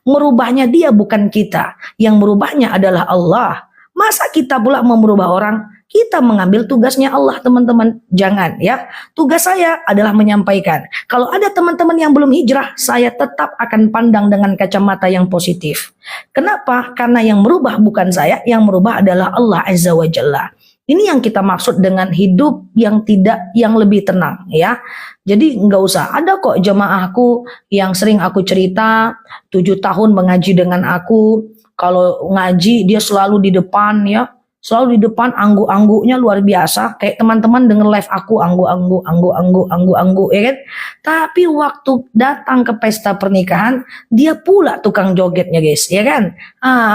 merubahnya dia bukan kita. Yang merubahnya adalah Allah. Masa kita pula mau merubah orang? Kita mengambil tugasnya Allah teman-teman. Jangan ya. Tugas saya adalah menyampaikan. Kalau ada teman-teman yang belum hijrah, saya tetap akan pandang dengan kacamata yang positif. Kenapa? Karena yang merubah bukan saya, yang merubah adalah Allah Azza wa Jalla. Ini yang kita maksud dengan hidup yang lebih tenang ya. Jadi nggak usah. Ada kok jemaahku yang sering aku cerita, 7 tahun mengaji dengan aku. Kalau ngaji dia selalu di depan ya. Selalu di depan, angguk-angguknya luar biasa. Kayak teman-teman denger live aku angguk-angguk ya kan. Tapi waktu datang ke pesta pernikahan, dia pula tukang jogetnya guys, ya kan.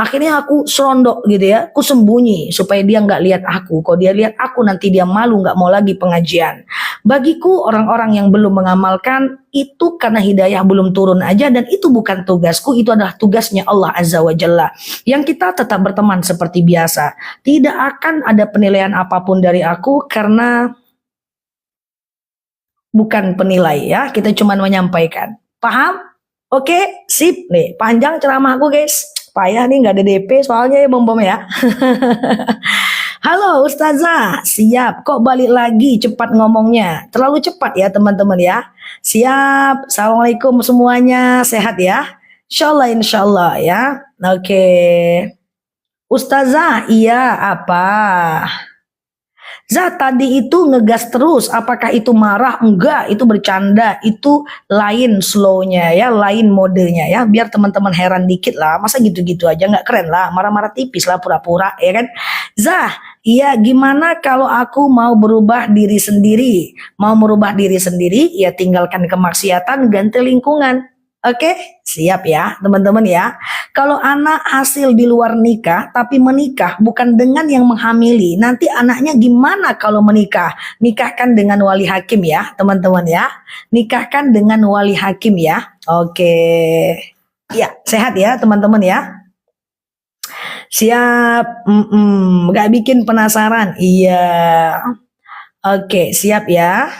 Akhirnya aku serondok gitu ya, aku sembunyi supaya dia nggak lihat aku. Kalau dia lihat aku nanti dia malu, nggak mau lagi pengajian. Bagiku orang-orang yang belum mengamalkan itu karena hidayah belum turun aja, dan itu bukan tugasku, itu adalah tugasnya Allah Azza wa Jalla. Yang kita tetap berteman seperti biasa. Tidak akan ada penilaian apapun dari aku karena bukan penilai ya, kita cuma menyampaikan. Paham? Oke, sip nih. Panjang ceramahku guys. Payah nih nggak ada DP soalnya ya bom-bom ya. Halo Ustazah, siap. Kok balik lagi cepat ngomongnya? Terlalu cepat ya teman-teman ya. Siap. Assalamualaikum semuanya. Sehat ya? Insya Allah ya. Oke. Ustazah, iya apa? Zah tadi itu ngegas terus, apakah itu marah? Enggak, itu bercanda, itu lain slownya ya, lain modenya ya, biar teman-teman heran dikit lah, masa gitu-gitu aja nggak keren lah, marah-marah tipis lah pura-pura ya kan. Zah, iya gimana kalau aku mau berubah diri sendiri? Mau merubah diri sendiri, ya tinggalkan kemaksiatan, ganti lingkungan. Oke, siap ya teman-teman ya. Kalau anak hasil di luar nikah, tapi menikah bukan dengan yang menghamili, nanti anaknya gimana kalau menikah? Nikahkan dengan wali hakim ya, teman-teman ya. Nikahkan dengan wali hakim ya. Oke. Ya, sehat ya, teman-teman ya. Siap. Gak bikin penasaran. Iya. Oke, siap ya.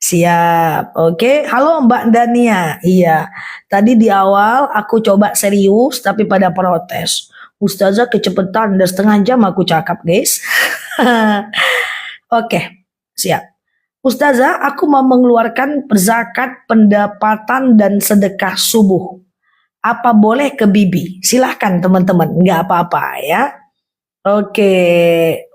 Siap, oke. Halo Mbak Dania. Iya, tadi di awal aku coba serius tapi pada protes. Ustazah kecepatan, udah setengah jam aku cakap guys. Oke, siap. Ustazah, aku mau mengeluarkan zakat pendapatan dan sedekah subuh. Apa boleh ke bibi? Silahkan teman-teman, nggak apa-apa ya. Oke,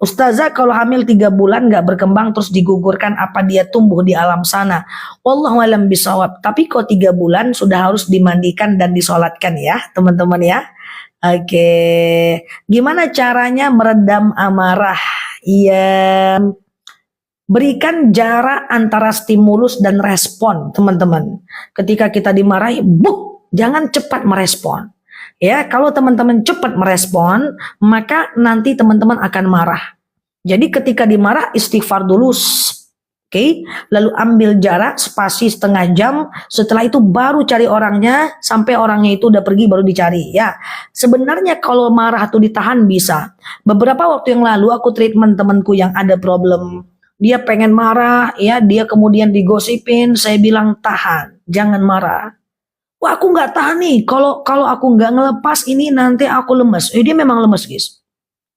Ustazah kalau hamil 3 bulan nggak berkembang terus digugurkan apa dia tumbuh di alam sana? Wallahu alam bisawab. Tapi kok 3 bulan sudah harus dimandikan dan disolatkan ya teman-teman ya. Oke, gimana caranya meredam amarah? Iya, berikan jarak antara stimulus dan respon teman-teman. Ketika kita dimarahi, jangan cepat merespon. Ya, kalau teman-teman cepat merespon, maka nanti teman-teman akan marah. Jadi ketika dimarah, istighfar dulu, oke? Lalu ambil jarak, spasi setengah jam, setelah itu baru cari orangnya, sampai orangnya itu udah pergi baru dicari. Ya, sebenarnya kalau marah atau ditahan bisa. Beberapa waktu yang lalu aku treatment temanku yang ada problem, dia pengen marah, ya, dia kemudian digosipin, saya bilang tahan, jangan marah. Wah aku nggak tahan nih, kalau aku nggak ngelepas ini nanti aku lemes. Dia memang lemes guys,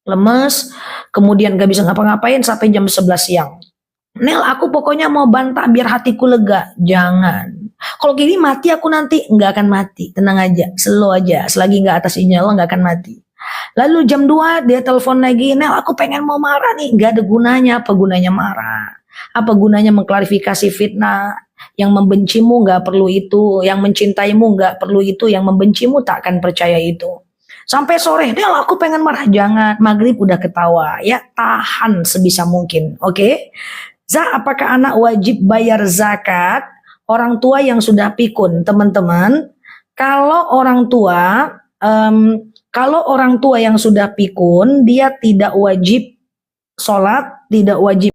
lemes, kemudian nggak bisa ngapa-ngapain sampai jam 11 siang. Nel aku pokoknya mau bantah biar hatiku lega. Jangan. Kalau gini mati aku nanti, nggak akan mati, tenang aja, slow aja, selagi nggak atas izin Allah nggak akan mati. Lalu jam 2 dia telepon lagi, Nel aku pengen mau marah nih, nggak ada gunanya, apa gunanya marah? Apa gunanya mengklarifikasi fitnah? Yang membencimu nggak perlu itu, yang mencintaimu nggak perlu itu, yang membencimu tak akan percaya itu. Sampai sore, Del aku pengen marah, jangan, maghrib udah ketawa, ya tahan sebisa mungkin, oke? Zah, apakah anak wajib bayar zakat? Orang tua yang sudah pikun, teman-teman, kalau orang tua, kalau orang tua yang sudah pikun, dia tidak wajib sholat, tidak wajib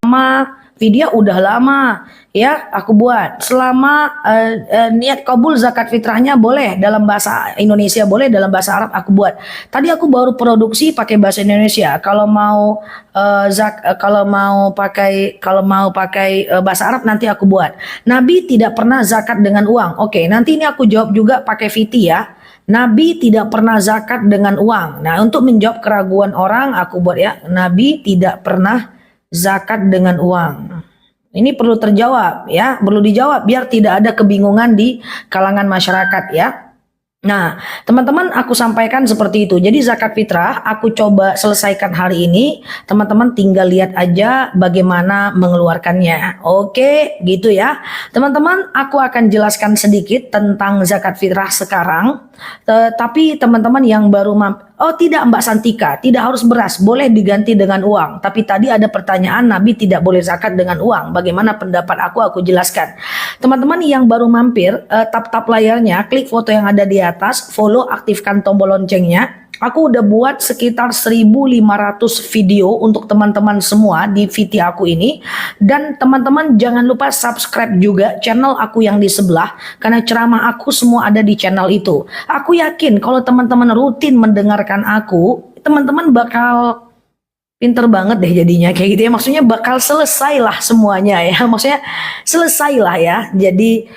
video udah lama ya aku buat selama niat kabul zakat fitrahnya boleh dalam bahasa Indonesia, boleh dalam bahasa Arab aku buat. Tadi aku baru produksi pakai bahasa Indonesia. Kalau mau kalau mau pakai bahasa Arab nanti aku buat. Nabi tidak pernah zakat dengan uang. Oke, nanti ini aku jawab juga pakai fiti ya. Nabi tidak pernah zakat dengan uang. Nah, untuk menjawab keraguan orang aku buat ya. Nabi tidak pernah zakat dengan uang. Ini perlu terjawab ya, perlu dijawab biar tidak ada kebingungan di kalangan masyarakat ya. Nah, teman-teman aku sampaikan seperti itu. Jadi zakat fitrah aku coba selesaikan hari ini. Teman-teman tinggal lihat aja bagaimana mengeluarkannya. Oke, gitu ya. Teman-teman, aku akan jelaskan sedikit tentang zakat fitrah sekarang. Tapi teman-teman yang baru oh tidak Mbak Santika, tidak harus beras, boleh diganti dengan uang. Tapi tadi ada pertanyaan Nabi tidak boleh zakat dengan uang. Bagaimana pendapat aku jelaskan. Teman-teman yang baru mampir, tap-tap layarnya, klik foto yang ada di atas, follow, aktifkan tombol loncengnya. Aku udah buat sekitar 1.500 video untuk teman-teman semua di VT aku ini. Dan teman-teman jangan lupa subscribe juga channel aku yang di sebelah. Karena ceramah aku semua ada di channel itu. Aku yakin kalau teman-teman rutin mendengarkan aku, teman-teman bakal pinter banget deh jadinya kayak gitu ya. Maksudnya bakal selesai lah semuanya ya. Maksudnya selesai lah ya. Jadi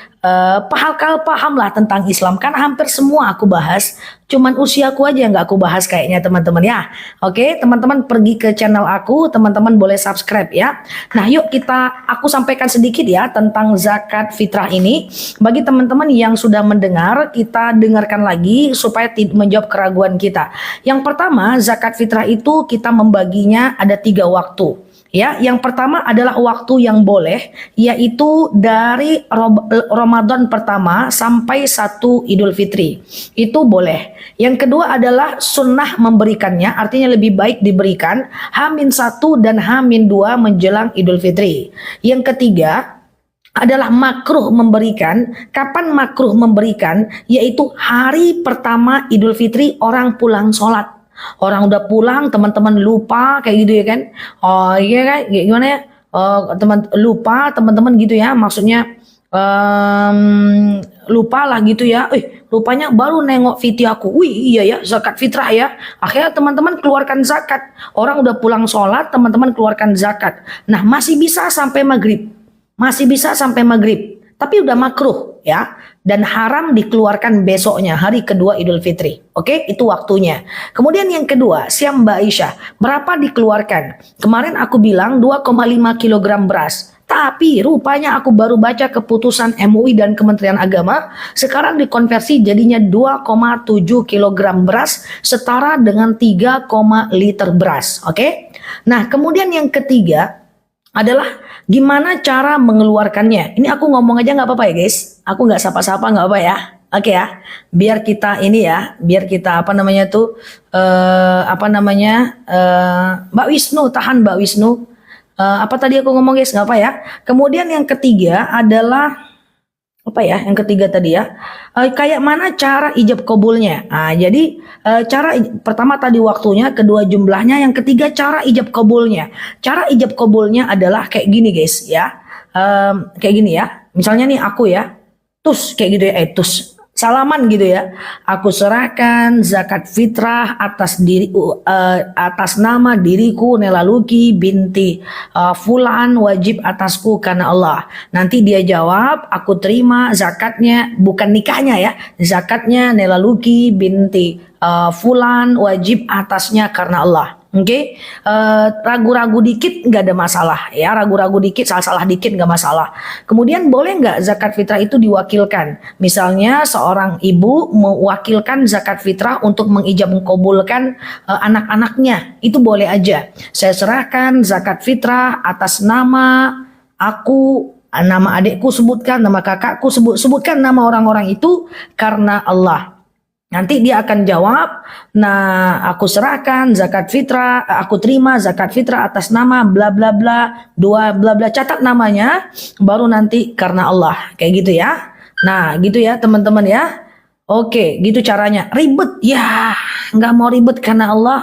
paham lah tentang Islam, kan hampir semua aku bahas, cuman usiaku aja yang nggak aku bahas kayaknya teman-teman ya. Oke, teman-teman pergi ke channel aku, teman-teman boleh subscribe ya. Nah yuk aku sampaikan sedikit ya tentang zakat fitrah ini. Bagi teman-teman yang sudah mendengar, kita dengarkan lagi supaya menjawab keraguan kita. Yang pertama, zakat fitrah itu kita membaginya ada 3 waktu. Ya, yang pertama adalah waktu yang boleh, yaitu dari Ramadan pertama sampai 1 Idul Fitri. Itu boleh. Yang kedua adalah sunnah memberikannya, artinya lebih baik diberikan H-1 dan H-2 menjelang Idul Fitri. Yang ketiga adalah makruh memberikan. Kapan makruh memberikan? Yaitu hari pertama Idul Fitri orang pulang sholat. Orang udah pulang, teman-teman lupa kayak gitu ya kan? Oh iya kan? Gimana ya? Lupa teman-teman gitu ya? Maksudnya lupa lah gitu ya. Rupanya baru nengok video aku. Wih iya ya, zakat fitrah ya. Akhirnya teman-teman keluarkan zakat. Orang udah pulang sholat, teman-teman keluarkan zakat. Nah masih bisa sampai maghrib. Masih bisa sampai maghrib. Tapi udah makruh ya. Dan haram dikeluarkan besoknya, hari kedua Idul Fitri. Oke, itu waktunya. Kemudian yang kedua, siam Mbak Aisyah. Berapa dikeluarkan? Kemarin aku bilang 2,5 kg beras. Tapi rupanya aku baru baca keputusan MUI dan Kementerian Agama. Sekarang dikonversi jadinya 2,7 kg beras. Setara dengan 3, liter beras. Oke. Nah kemudian yang ketiga adalah gimana cara mengeluarkannya. Ini aku ngomong aja nggak apa-apa ya guys. Aku nggak sapa-sapa nggak apa ya. Oke ya. Biar kita ini ya. Biar kita apa namanya tuh. Mbak Wisnu. Tahan Mbak Wisnu. Apa tadi aku ngomong guys. Nggak apa ya. Kemudian yang ketiga adalah. Apa ya yang ketiga tadi ya, kayak mana cara ijab kabulnya. Nah, jadi cara pertama tadi waktunya, kedua jumlahnya, yang ketiga cara ijab kabulnya. Cara ijab kabulnya adalah kayak gini guys ya, kayak gini ya, misalnya nih aku ya, kayak gitu ya, salaman gitu ya. Aku serahkan zakat fitrah atas atas nama diriku Nela Luki binti Fulan, wajib atasku karena Allah. Nanti dia jawab, aku terima zakatnya, bukan nikahnya ya. Zakatnya Nela Luki binti Fulan, wajib atasnya karena Allah. Oke, ragu-ragu dikit nggak ada masalah ya, ragu-ragu dikit, salah-salah dikit nggak masalah. Kemudian boleh nggak zakat fitrah itu diwakilkan? Misalnya seorang ibu mewakilkan zakat fitrah untuk mengijab mengkabulkan anak-anaknya, itu boleh aja. Saya serahkan zakat fitrah atas nama aku, nama adikku sebutkan, nama kakakku sebutkan nama orang-orang itu karena Allah. Nanti dia akan jawab, nah aku serahkan zakat fitrah, aku terima zakat fitrah atas nama bla bla bla, bla bla, catat namanya, baru nanti karena Allah, kayak gitu ya. Nah gitu ya teman-teman ya. Oke, gitu caranya. Ribet ya, nggak mau ribet karena Allah,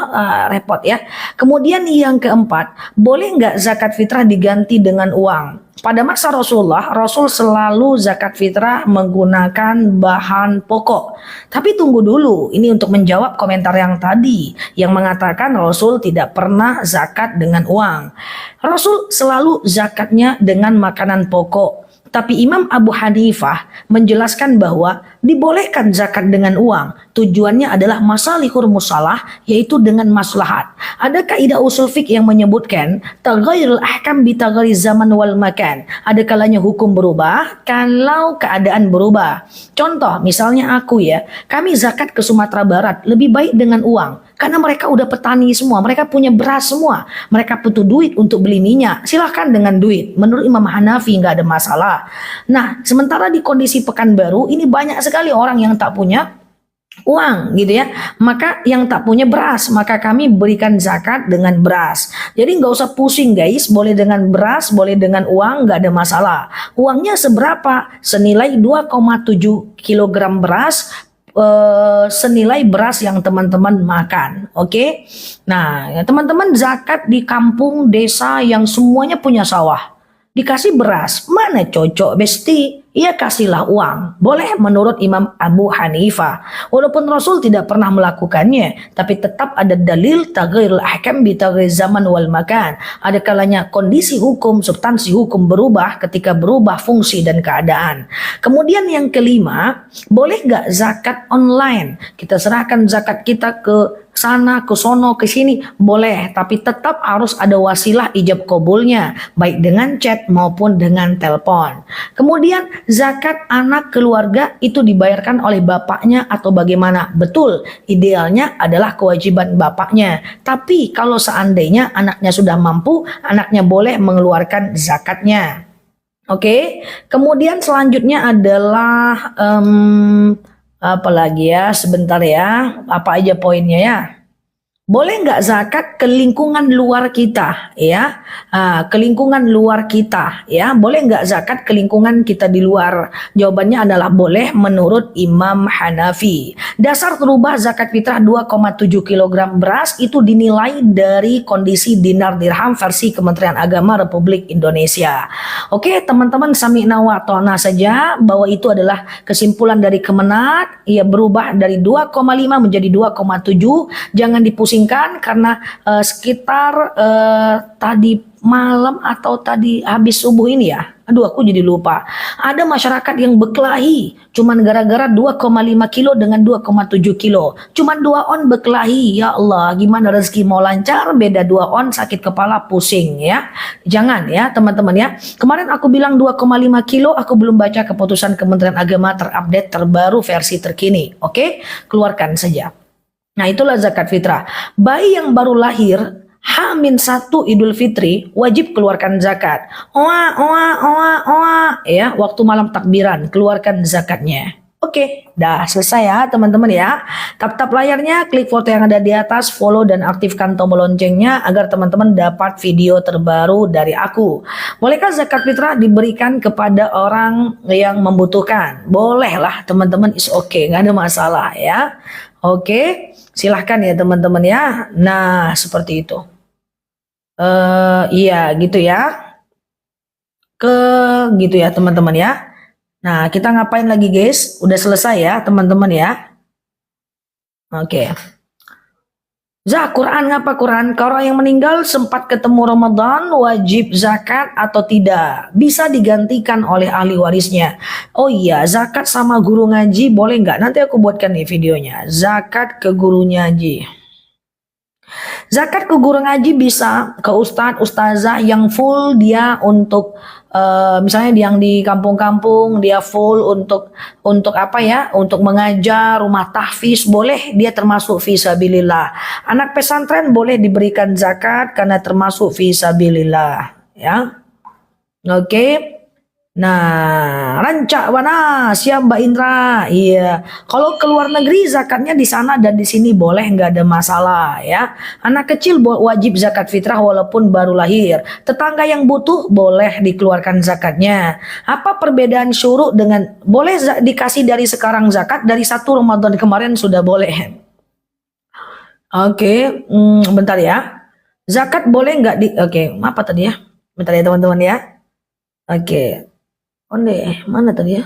repot ya. Kemudian yang keempat, boleh nggak zakat fitrah diganti dengan uang? Pada masa Rasulullah, Rasul selalu zakat fitrah menggunakan bahan pokok. Tapi tunggu dulu, ini untuk menjawab komentar yang tadi, yang mengatakan Rasul tidak pernah zakat dengan uang. Rasul selalu zakatnya dengan makanan pokok. Tapi Imam Abu Hanifah menjelaskan bahwa dibolehkan zakat dengan uang. Tujuannya adalah masalihur musalah, yaitu dengan maslahat. Ada kaidah usul fiqh yang menyebutkan taghayyurul ahkam bi taghayyuri zaman wal makan. Ada kalanya hukum berubah kalau keadaan berubah. Contoh, misalnya aku ya, kami zakat ke Sumatera Barat lebih baik dengan uang. Karena mereka udah petani semua, mereka punya beras semua, mereka butuh duit untuk beli minyak, silahkan dengan duit. Menurut Imam Hanafi nggak ada masalah. Nah, sementara di kondisi Pekanbaru ini banyak sekali orang yang tak punya uang gitu ya, maka yang tak punya beras, maka kami berikan zakat dengan beras. Jadi nggak usah pusing guys, boleh dengan beras, boleh dengan uang, nggak ada masalah. Uangnya seberapa? Senilai 2,7 kg beras, senilai beras yang teman-teman makan. Oke. Nah, ya, teman-teman zakat di kampung desa yang semuanya punya sawah. Dikasih beras, mana cocok besti? Ia kasihlah uang. Boleh menurut Imam Abu Hanifah. Walaupun Rasul tidak pernah melakukannya, tapi tetap ada dalil taghyirul ahkam bi taghyir zaman wal makan. Ada kalanya kondisi hukum, substansi hukum berubah ketika berubah fungsi dan keadaan. Kemudian yang kelima, boleh nggak zakat online? Kita serahkan zakat kita ke sana, ke sono, ke sini, boleh, tapi tetap harus ada wasilah ijab kabulnya, baik dengan chat maupun dengan telepon. Kemudian zakat anak keluarga itu dibayarkan oleh bapaknya atau bagaimana? Betul, idealnya adalah kewajiban bapaknya. Tapi kalau seandainya anaknya sudah mampu, anaknya boleh mengeluarkan zakatnya. Oke, kemudian selanjutnya adalah apa lagi ya? Sebentar ya. Apa aja poinnya ya? Boleh nggak zakat ke lingkungan luar kita, ya? Ke lingkungan luar kita, ya? Boleh nggak zakat ke lingkungan kita di luar? Jawabannya adalah boleh menurut Imam Hanafi. Dasar terubah zakat fitrah 2,7 kg beras itu dinilai dari kondisi dinar dirham versi Kementerian Agama Republik Indonesia. Oke, teman-teman, sami'na wa ta'na saja bahwa itu adalah kesimpulan dari Kemenak. Ia berubah dari 2,5 menjadi 2,7. Jangan dipusingkan karena sekitar tadi malam atau tadi habis subuh ini ya. Aduh, aku jadi lupa. Ada masyarakat yang berkelahi cuman gara-gara 2,5 kilo dengan 2,7 kilo. Cuman 2 on berkelahi. Ya Allah, gimana rezeki mau lancar, beda 2 on sakit kepala pusing ya. Jangan ya teman-teman ya. Kemarin aku bilang 2,5 kilo, aku belum baca keputusan Kementerian Agama terupdate terbaru versi terkini. Oke, keluarkan saja. Nah, itulah zakat fitrah. Bayi yang baru lahir H-1 Idul Fitri wajib keluarkan zakat. Ya, waktu malam takbiran keluarkan zakatnya. Oke, dah selesai ya teman-teman ya. Tap-tap layarnya, klik foto yang ada di atas, follow dan aktifkan tombol loncengnya agar teman-teman dapat video terbaru dari aku. Bolehkah zakat fitrah diberikan kepada orang yang membutuhkan? Bolehlah teman-teman, is okay, nggak ada masalah ya. Oke, silahkan ya teman-teman ya. Nah, seperti itu. Iya gitu ya. Gitu ya teman-teman ya. Nah, kita ngapain lagi guys? Udah selesai ya teman-teman ya. Oke. Quran ngapa Quran? Kalau yang meninggal sempat ketemu Ramadan wajib zakat atau tidak? Bisa digantikan oleh ahli warisnya. Oh iya, zakat sama guru ngaji boleh nggak? Nanti aku buatkan nih videonya. Zakat ke guru ngaji. Zakat ke guru ngaji bisa ke ustadz, ustazah yang full dia untuk misalnya yang di kampung-kampung dia full untuk apa ya? Untuk mengajar, rumah tahfiz boleh, dia termasuk fisabilillah. Anak pesantren boleh diberikan zakat karena termasuk fisabilillah, ya. Oke. Nah, rancak mana siap Mbak Indra? Iya, kalau keluar negeri zakatnya di sana dan di sini boleh, nggak ada masalah ya. Anak kecil wajib zakat fitrah walaupun baru lahir. Tetangga yang butuh boleh dikeluarkan zakatnya. Apa perbedaan syuruk dengan boleh dikasih dari sekarang zakat, dari 1 Ramadan kemarin sudah boleh? Oke, bentar ya. Zakat boleh nggak Oke, apa tadi ya? Bentar ya teman-teman ya. Oke. Oh nih, mana tadi ya?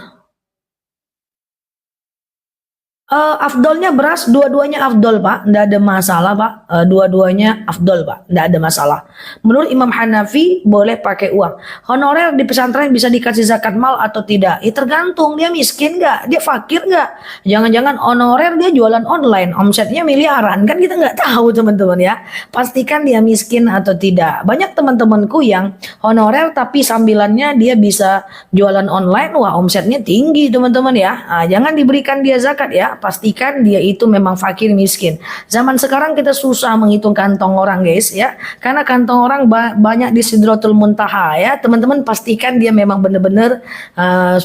Afdolnya beras, dua-duanya afdol Pak, nggak ada masalah Pak. Dua-duanya afdol Pak, nggak ada masalah. Menurut Imam Hanafi boleh pakai uang. Honorer di pesantren bisa dikasih zakat mal atau tidak? Ya tergantung, dia miskin nggak, dia fakir nggak. Jangan-jangan honorer dia jualan online, omsetnya miliaran, kan kita nggak tahu teman-teman ya. Pastikan dia miskin atau tidak. Banyak teman-temanku yang honorer tapi sambilannya dia bisa jualan online, wah omsetnya tinggi teman-teman ya. Nah, jangan diberikan dia zakat ya. Pastikan dia itu memang fakir miskin. Zaman sekarang kita susah menghitung kantong orang guys ya, karena kantong orang banyak di Sidratul Muntaha ya. Teman-teman pastikan dia memang benar-benar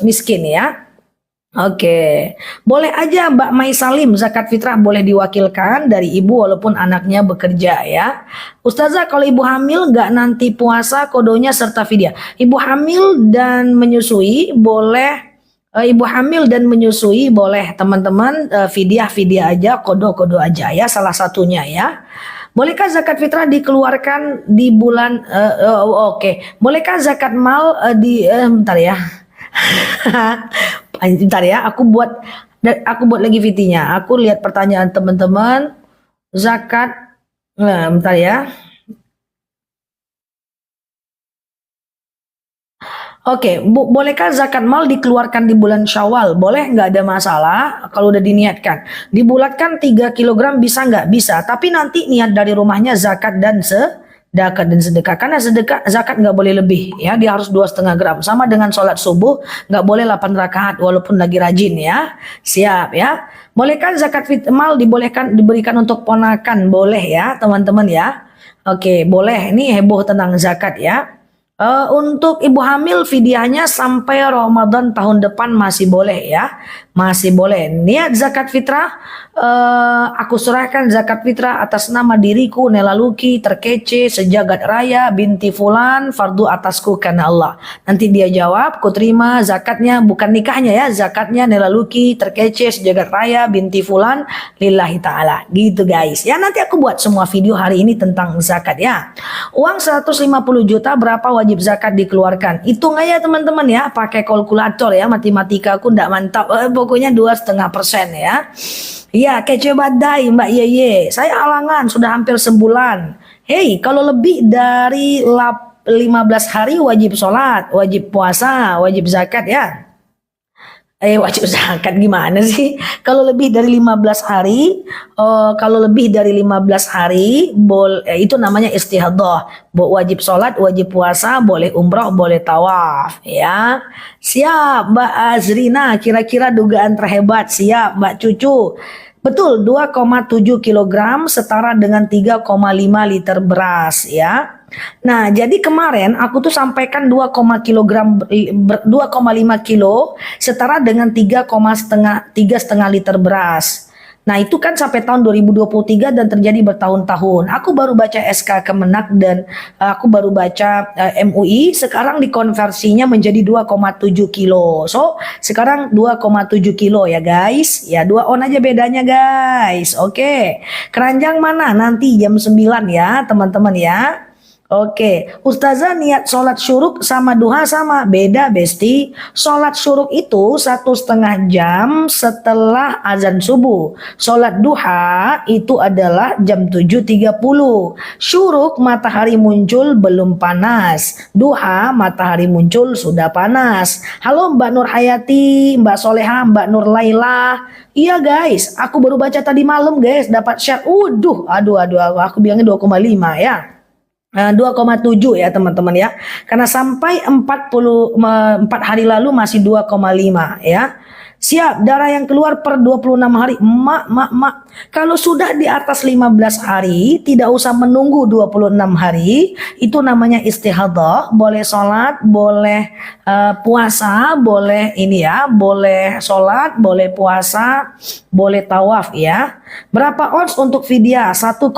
miskin ya. Oke, boleh aja Mbak Mai Salim zakat fitrah boleh diwakilkan dari ibu walaupun anaknya bekerja ya. Ustazah, kalau ibu hamil nggak nanti puasa kodonya serta fidyah? Ibu hamil dan menyusui boleh. Ibu hamil dan menyusui boleh teman-teman, fidyah aja, kodo aja ya salah satunya ya. Bolehkah zakat fitrah dikeluarkan di bulan oke. Bolehkah zakat mal bentar ya. Bentar ya, aku buat lagi VT-nya. Aku lihat pertanyaan teman-teman. Zakat, nah, bentar ya. Oke, bolehkah zakat mal dikeluarkan di bulan Syawal? Boleh, nggak ada masalah kalau udah diniatkan. Dibulatkan 3 kilogram bisa nggak? Bisa, tapi nanti niat dari rumahnya zakat dan sedekah. Karena zakat nggak boleh lebih, ya. Dia harus 2,5 gram. Sama dengan sholat subuh, nggak boleh 8 rakaat walaupun lagi rajin, ya. Siap, ya. Bolehkah zakat mal diberikan untuk ponakan? Boleh, ya, teman-teman, ya. Oke, boleh. Ini heboh tentang zakat, ya. Untuk ibu hamil fidyahnya sampai Ramadan tahun depan masih boleh, ya, masih boleh. Niat zakat fitrah, aku serahkan zakat fitrah atas nama diriku Nela Luki terkece sejagat raya binti Fulan, fardu atasku karena Allah. Nanti dia jawab, ku terima zakatnya, bukan nikahnya ya, zakatnya Nela Luki terkece sejagat raya binti Fulan lillahi ta'ala, gitu guys ya. Nanti aku buat semua video hari ini tentang zakat, ya. Uang 150 juta berapa wajib zakat dikeluarkan? Hitung aja teman-teman, ya, pakai kalkulator, ya. Matematika aku ndak mantap, pokoknya 2,5% ya. Iya, kece badai Mbak Yeye. Saya halangan sudah hampir sebulan. Hei, kalau lebih dari 15 hari wajib sholat, wajib puasa, wajib zakat, ya. Wajib zakat gimana sih? Kalau lebih dari 15 hari, kalau lebih dari 15 hari, itu namanya istihadah. Wajib sholat, wajib puasa, boleh umroh, boleh tawaf, ya. Siap, Mbak Azrina, kira-kira dugaan terhebat. Siap, Mbak Cucu. Betul, 2,7 kilogram setara dengan 3,5 liter beras, ya. Nah, jadi kemarin aku tuh sampaikan 2,5 kilo setara dengan 3,5 liter beras. Nah, itu kan sampai tahun 2023 dan terjadi bertahun-tahun. Aku baru baca SK Kemenak dan aku baru baca MUI, sekarang dikonversinya menjadi 2,7 kilo. So, sekarang 2,7 kilo ya guys. Ya, 2 on aja bedanya guys. Oke. Keranjang mana? Nanti jam 9 ya, teman-teman, ya. Oke, Ustazah niat sholat syuruk sama duha sama? Beda besti. Sholat syuruk itu 1,5 jam setelah azan subuh. Sholat duha itu adalah jam 7.30. Syuruk matahari muncul belum panas. Duha matahari muncul sudah panas. Halo Mbak Nur Hayati, Mbak Soleha, Mbak Nur Laila. Iya guys, aku baru baca tadi malam guys, dapat share. Aduh, aku bilangnya 2,5 ya. 2,7 ya teman-teman, ya. Karena sampai 4 hari lalu masih 2,5 ya. Siap, darah yang keluar per 26 hari. Mak. Kalau sudah di atas 15 hari, tidak usah menunggu 26 hari. Itu namanya istihadah. Boleh sholat, boleh puasa, boleh ini ya. Boleh sholat, boleh puasa, boleh tawaf ya. Berapa ons untuk fidyah? 1,4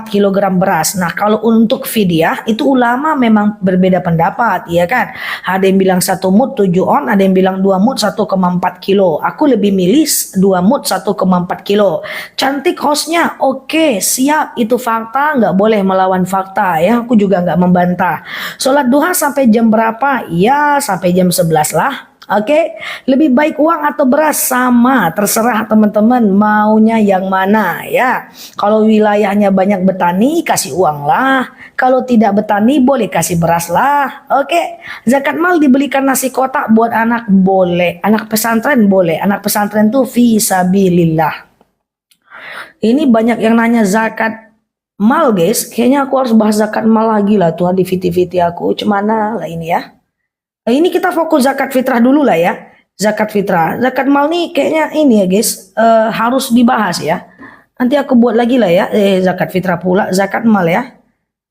kilogram beras. Nah, kalau untuk fidyah itu ulama memang berbeda pendapat, ya kan? Ada yang bilang 1 mud 7 on, ada yang bilang 2 mud 1,4 kilo. Aku lebih milih 2 mud 1,4 kilo. Cantik hostnya, oke, siap, itu fakta, nggak boleh melawan fakta ya. Aku juga nggak membantah. Sholat duha sampai jam berapa? Ya, sampai jam 11 lah. Oke, lebih baik uang atau beras? Sama, terserah teman-teman maunya yang mana ya. Kalau wilayahnya banyak betani, kasih uang lah. Kalau tidak betani, boleh kasih beras lah. Oke, zakat mal dibelikan nasi kotak buat anak, boleh. Anak pesantren boleh. Anak pesantren tuh fisabilillah. Ini banyak yang nanya zakat mal guys. Kayaknya aku harus bahas zakat mal lagi lah tuh di VT-VT aku. Cemana lah ini ya. Nah, ini kita fokus zakat fitrah dulu lah ya. Zakat fitrah. Zakat mal nih kayaknya ini ya guys. Harus dibahas ya. Nanti aku buat lagi lah ya. Zakat fitrah pula. Zakat mal ya.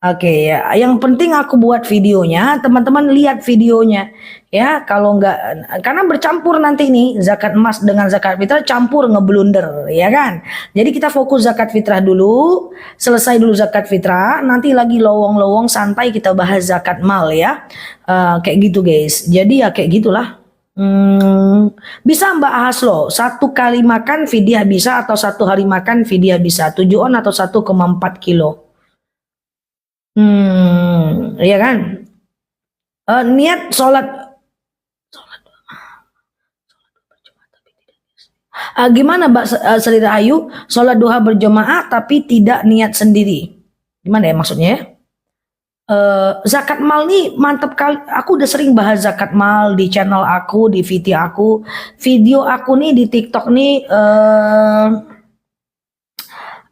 Oke ya. Yang penting aku buat videonya. Teman-teman lihat videonya. Ya. Kalau enggak. Karena bercampur nanti nih. Zakat emas dengan zakat fitrah. Campur ngeblunder. Ya kan. Jadi kita fokus zakat fitrah dulu. Selesai dulu zakat fitrah. Nanti lagi lowong-lowong santai kita bahas zakat mal ya. Kayak gitu guys. Jadi ya kayak gitulah. Bisa Mbak Haslo 1 kali makan fidyah bisa atau 1 hari makan fidyah bisa 7 on atau 1,4 kilo. Iya kan? Niat sholat, gimana Mbak Sri Rahayu? Sholat duha berjamaah tapi tidak niat sendiri. Gimana ya maksudnya ya? Zakat mal nih mantep kali. Aku udah sering bahas zakat mal di channel aku, di video aku. Video aku nih di TikTok nih.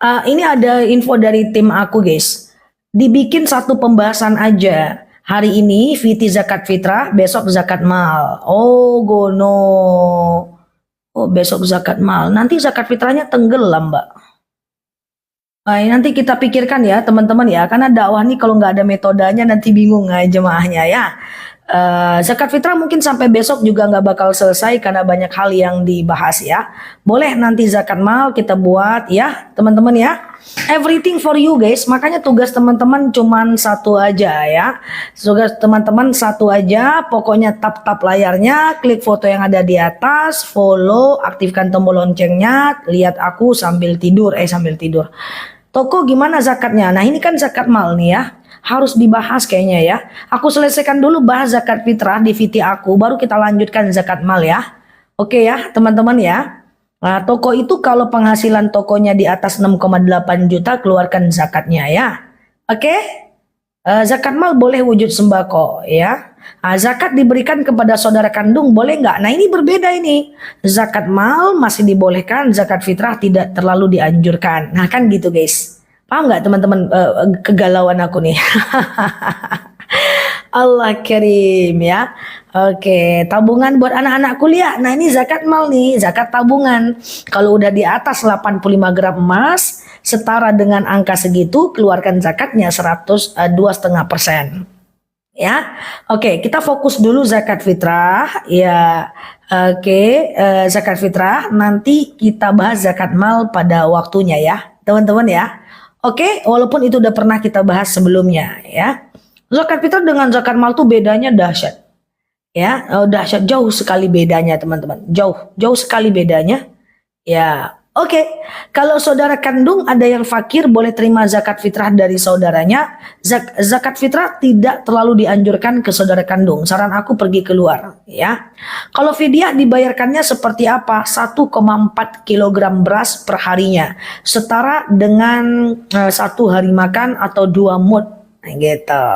Ini ada info dari tim aku guys. Dibikin satu pembahasan aja. Hari ini Viti zakat fitrah, besok zakat mal. Oh gono. Oh besok zakat mal. Nanti zakat fitrahnya tenggelam Mbak. Nanti kita pikirkan ya teman-teman ya. Karena dakwah nih kalau nggak ada metodenya nanti bingung jemaahnya ya. Zakat fitrah mungkin sampai besok juga nggak bakal selesai karena banyak hal yang dibahas ya. Boleh nanti zakat mal kita buat ya teman-teman ya. Everything for you guys. Makanya tugas teman-teman cuman satu aja ya. Tugas teman-teman satu aja. Pokoknya tap-tap layarnya, klik foto yang ada di atas, follow, aktifkan tombol loncengnya, lihat aku sambil tidur. Toko gimana zakatnya? Nah ini kan zakat mal nih ya. Harus dibahas kayaknya ya. Aku selesaikan dulu bahas zakat fitrah di VT aku, baru kita lanjutkan zakat mal ya. Oke ya teman-teman ya. Nah, toko itu kalau penghasilan tokonya di atas 6,8 juta keluarkan zakatnya ya. Oke. Zakat mal boleh wujud sembako ya. Zakat diberikan kepada saudara kandung boleh nggak? Nah ini berbeda ini. Zakat mal masih dibolehkan, zakat fitrah tidak terlalu dianjurkan. Nah kan gitu guys. Paham nggak teman-teman kegalauan aku nih? Allah kirim ya. Oke, tabungan buat anak-anak kuliah. Nah ini zakat mal nih, zakat tabungan. Kalau udah di atas 85 gram emas, setara dengan angka segitu, keluarkan zakatnya 2,5%. Ya, oke, kita fokus dulu zakat fitrah. Ya, oke, zakat fitrah. Nanti kita bahas zakat mal pada waktunya ya, teman-teman ya. Oke, walaupun itu udah pernah kita bahas sebelumnya ya. Zakat fitrah dengan zakat mal tuh bedanya dahsyat. Ya, dahsyat jauh sekali bedanya teman-teman. Jauh sekali bedanya. Ya, oke. Kalau saudara kandung ada yang fakir boleh terima zakat fitrah dari saudaranya. Zakat fitrah tidak terlalu dianjurkan ke saudara kandung. Saran aku pergi keluar ya. Kalau fidyah dibayarkannya seperti apa? 1,4 kg beras per harinya. Setara dengan 1 hari makan atau 2 mud. Gitu.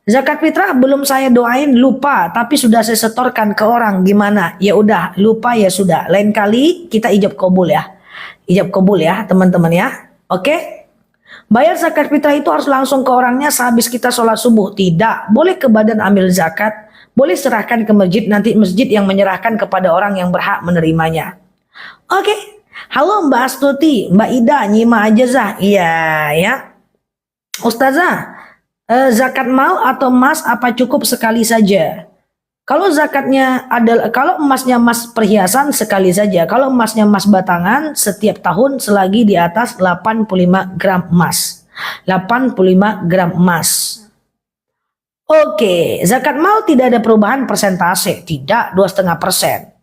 Zakat fitrah belum saya doain lupa tapi sudah saya setorkan ke orang gimana? Ya udah lupa ya sudah. Lain kali kita ijab kabul ya. Ijab kabul ya teman-teman ya. Oke? Bayar zakat fitrah itu harus langsung ke orangnya sehabis kita sholat subuh. Tidak. Boleh ke badan amil zakat. Boleh serahkan ke masjid. Nanti masjid yang menyerahkan kepada orang yang berhak menerimanya. Oke. Halo Mbak Astuti. Mbak Ida nyimak aja Zah. Iya ya. Ustazah. Zakat mal atau emas apa cukup sekali saja? Kalau zakatnya adalah kalau emasnya emas perhiasan sekali saja. Kalau emasnya emas batangan setiap tahun selagi di atas 85 gram emas. 85 gram emas. Oke, zakat mal tidak ada perubahan persentase, tidak 2,5%.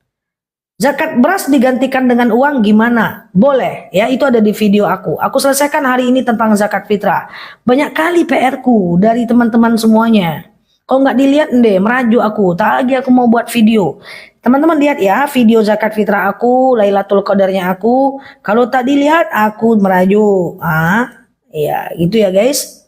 Zakat beras digantikan dengan uang gimana? Boleh, ya itu ada di video aku. Aku selesaikan hari ini tentang zakat fitrah. Banyak kali PR-ku dari teman-teman semuanya. Kalau nggak dilihat deh, merajuk aku. Tak lagi aku mau buat video. Teman-teman lihat ya video zakat fitrah aku, Lailatul Qadarnya aku. Kalau tak dilihat, aku merajuk. Ya gitu ya guys.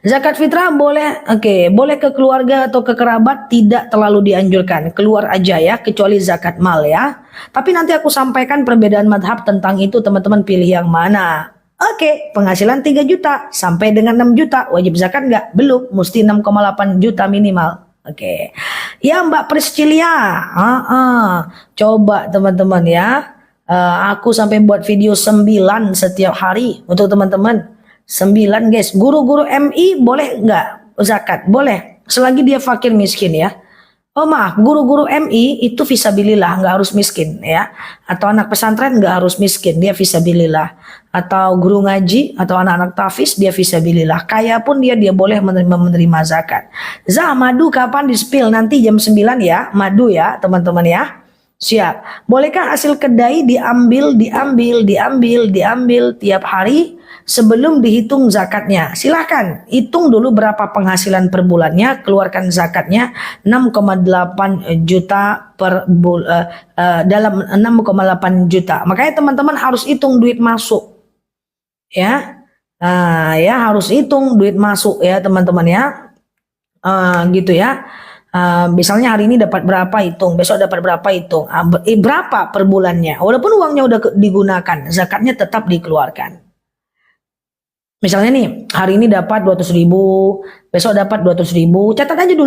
Zakat fitrah boleh, boleh ke keluarga atau ke kerabat, tidak terlalu dianjurkan. Keluar aja ya, kecuali zakat mal ya. Tapi nanti aku sampaikan perbedaan madhab tentang itu, teman-teman pilih yang mana. Penghasilan 3 juta sampai dengan 6 juta, wajib zakat nggak? Belum, mesti 6,8 juta minimal. Ya Mbak Priscilia, coba teman-teman ya. Aku sampai buat video 9 setiap hari untuk teman-teman. 9 guys, guru-guru MI boleh nggak zakat? Boleh, selagi dia fakir miskin ya. Oh maaf, guru-guru MI itu fisabilillah, nggak harus miskin ya. Atau anak pesantren nggak harus miskin, dia fisabilillah. Atau guru ngaji atau anak-anak tahfiz dia fisabilillah. Kaya pun dia boleh menerima zakat. Madu kapan di-spill? Nanti jam 9 ya, madu ya teman-teman ya. Siap. Bolehkah hasil kedai diambil tiap hari sebelum dihitung zakatnya? Silahkan hitung dulu berapa penghasilan per bulannya, keluarkan zakatnya 6,8 juta dalam 6,8 juta. Makanya teman-teman harus hitung duit masuk, ya. Ya harus hitung duit masuk ya teman-teman ya. Gitu ya. Misalnya hari ini dapat berapa hitung, besok dapat berapa hitung, berapa per bulannya. Walaupun uangnya udah digunakan, zakatnya tetap dikeluarkan. Misalnya nih, hari ini dapat 200.000, besok dapat 200.000, catat aja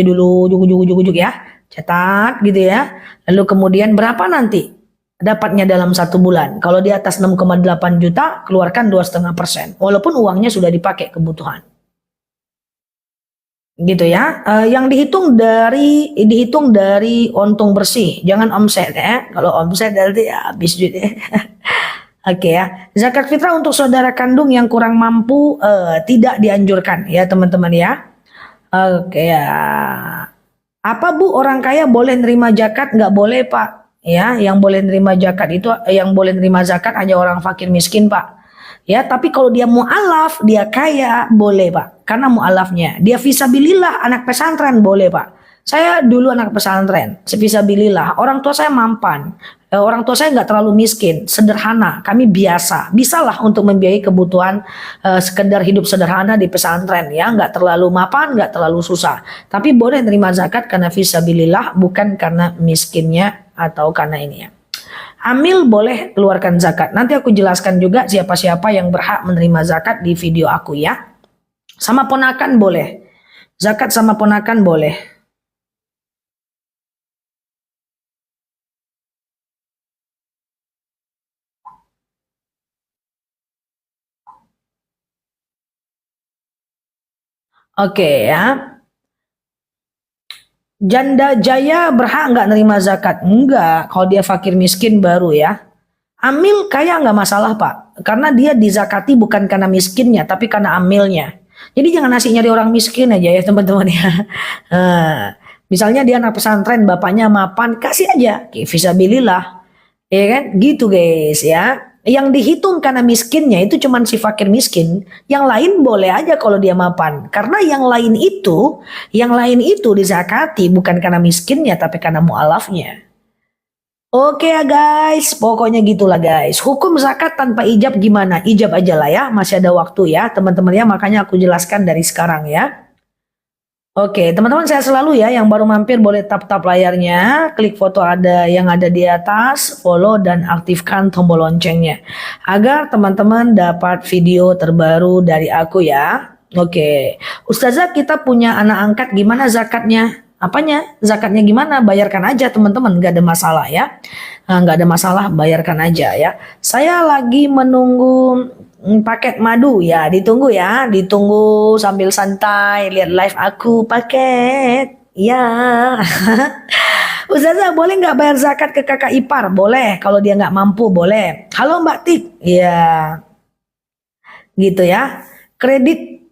dulu, jugu ya, catat gitu ya. Lalu kemudian berapa nanti dapatnya dalam 1 bulan? Kalau di atas 6,8 juta, keluarkan 2,5%, walaupun uangnya sudah dipakai kebutuhan. Gitu ya. Yang dihitung dari untung bersih, jangan omset ya. Kalau omset berarti ya habis duitnya. Oke ya. Zakat fitrah untuk saudara kandung yang kurang mampu tidak dianjurkan ya teman-teman ya. Oke ya. Apa Bu, orang kaya boleh nerima zakat? Nggak boleh Pak. Ya, yang boleh nerima zakat itu, yang boleh nerima zakat hanya orang fakir miskin Pak. Ya, tapi kalau dia mu'alaf, dia kaya, boleh Pak. Karena mu'alafnya. Dia fisabilillah, anak pesantren, boleh Pak. Saya dulu anak pesantren, fisabilillah. Orang tua saya mampan. Orang tua saya nggak terlalu miskin, sederhana. Kami biasa, bisalah untuk membiayai kebutuhan sekedar hidup sederhana di pesantren. Ya, nggak terlalu mapan, nggak terlalu susah. Tapi boleh terima zakat karena fisabilillah, bukan karena miskinnya atau karena ini ya. Amil boleh keluarkan zakat. Nanti aku jelaskan juga siapa-siapa yang berhak menerima zakat di video aku ya. Sama ponakan boleh. Zakat sama ponakan boleh. Oke ya. Janda jaya berhak nggak nerima zakat? Enggak, kalau dia fakir miskin baru ya. Amil kaya nggak masalah Pak, karena dia dizakati bukan karena miskinnya, tapi karena amilnya. Jadi jangan ngasih nyari orang miskin aja ya teman-teman ya. Misalnya dia anak pesantren, bapaknya mapan, kasih aja, fisabilillah, ya kan? Gitu guys ya. Yang dihitung karena miskinnya itu cuman si fakir miskin. Yang lain boleh aja kalau dia mapan. Karena yang lain itu dizakati bukan karena miskinnya tapi karena mu'alafnya. Oke ya guys, pokoknya gitulah guys. Hukum zakat tanpa ijab gimana? Ijab aja lah ya, masih ada waktu ya teman-teman ya. Makanya aku jelaskan dari sekarang ya. Oke, teman-teman saya selalu ya, yang baru mampir boleh tap-tap layarnya, klik foto yang ada di atas, follow dan aktifkan tombol loncengnya. Agar teman-teman dapat video terbaru dari aku ya. Oke, Ustazah kita punya anak angkat, gimana zakatnya? Apanya? Zakatnya gimana? Bayarkan aja teman-teman, nggak ada masalah ya. Nggak ada masalah, bayarkan aja ya. Saya lagi menunggu paket madu ya, ditunggu sambil santai lihat live aku paket ya. Ustazah boleh nggak bayar zakat ke kakak ipar? Boleh, kalau dia nggak mampu boleh. Halo Mbak Tik, ya gitu ya. Kredit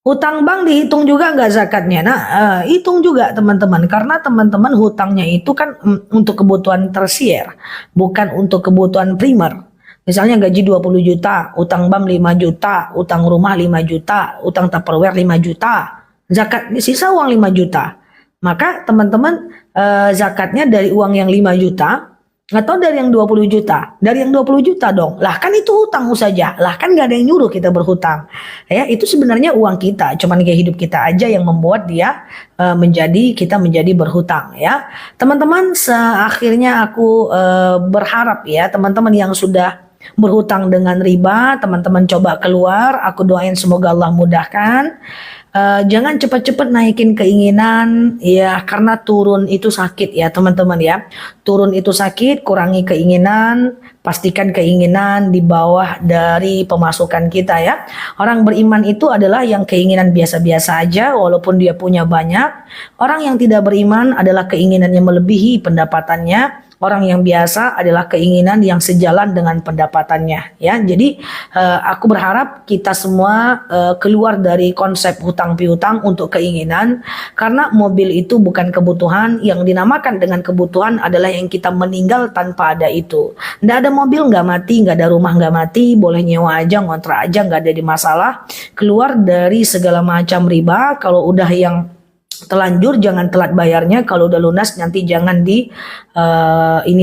hutang bank dihitung juga nggak zakatnya? Nah, hitung juga teman-teman, karena teman-teman hutangnya itu kan untuk kebutuhan tersier, bukan untuk kebutuhan primer. Misalnya gaji 20 juta, utang bank 5 juta, utang rumah 5 juta, utang Tupperware 5 juta, zakat sisa uang 5 juta. Maka teman-teman zakatnya dari uang yang 5 juta atau dari yang 20 juta? Dari yang 20 juta dong. Lah kan itu hutang saja. Lah kan gak ada yang nyuruh kita berhutang. Ya, itu sebenarnya uang kita. Cuman gaya hidup kita aja yang membuat dia kita menjadi berhutang ya. Teman-teman, akhirnya aku berharap ya teman-teman yang sudah berhutang dengan riba, teman-teman coba keluar. Aku doain semoga Allah mudahkan. Jangan cepat-cepat naikin keinginan ya, karena turun itu sakit ya teman-teman ya. Turun itu sakit, kurangi keinginan, pastikan keinginan di bawah dari pemasukan kita ya. Orang beriman itu adalah yang keinginan biasa-biasa aja walaupun dia punya banyak. Orang yang tidak beriman adalah keinginannya melebihi pendapatannya. Orang yang biasa adalah keinginan yang sejalan dengan pendapatannya ya. Jadi aku berharap kita semua keluar dari konsep hutang piutang untuk keinginan, karena mobil itu bukan kebutuhan. Yang dinamakan dengan kebutuhan adalah yang kita meninggal tanpa ada itu. Nggak ada mobil nggak mati, nggak ada rumah nggak mati, boleh nyewa aja, ngontrak aja, nggak ada di masalah. Keluar dari segala macam riba. Kalau udah yang telanjur jangan telat bayarnya, kalau udah lunas nanti jangan di ini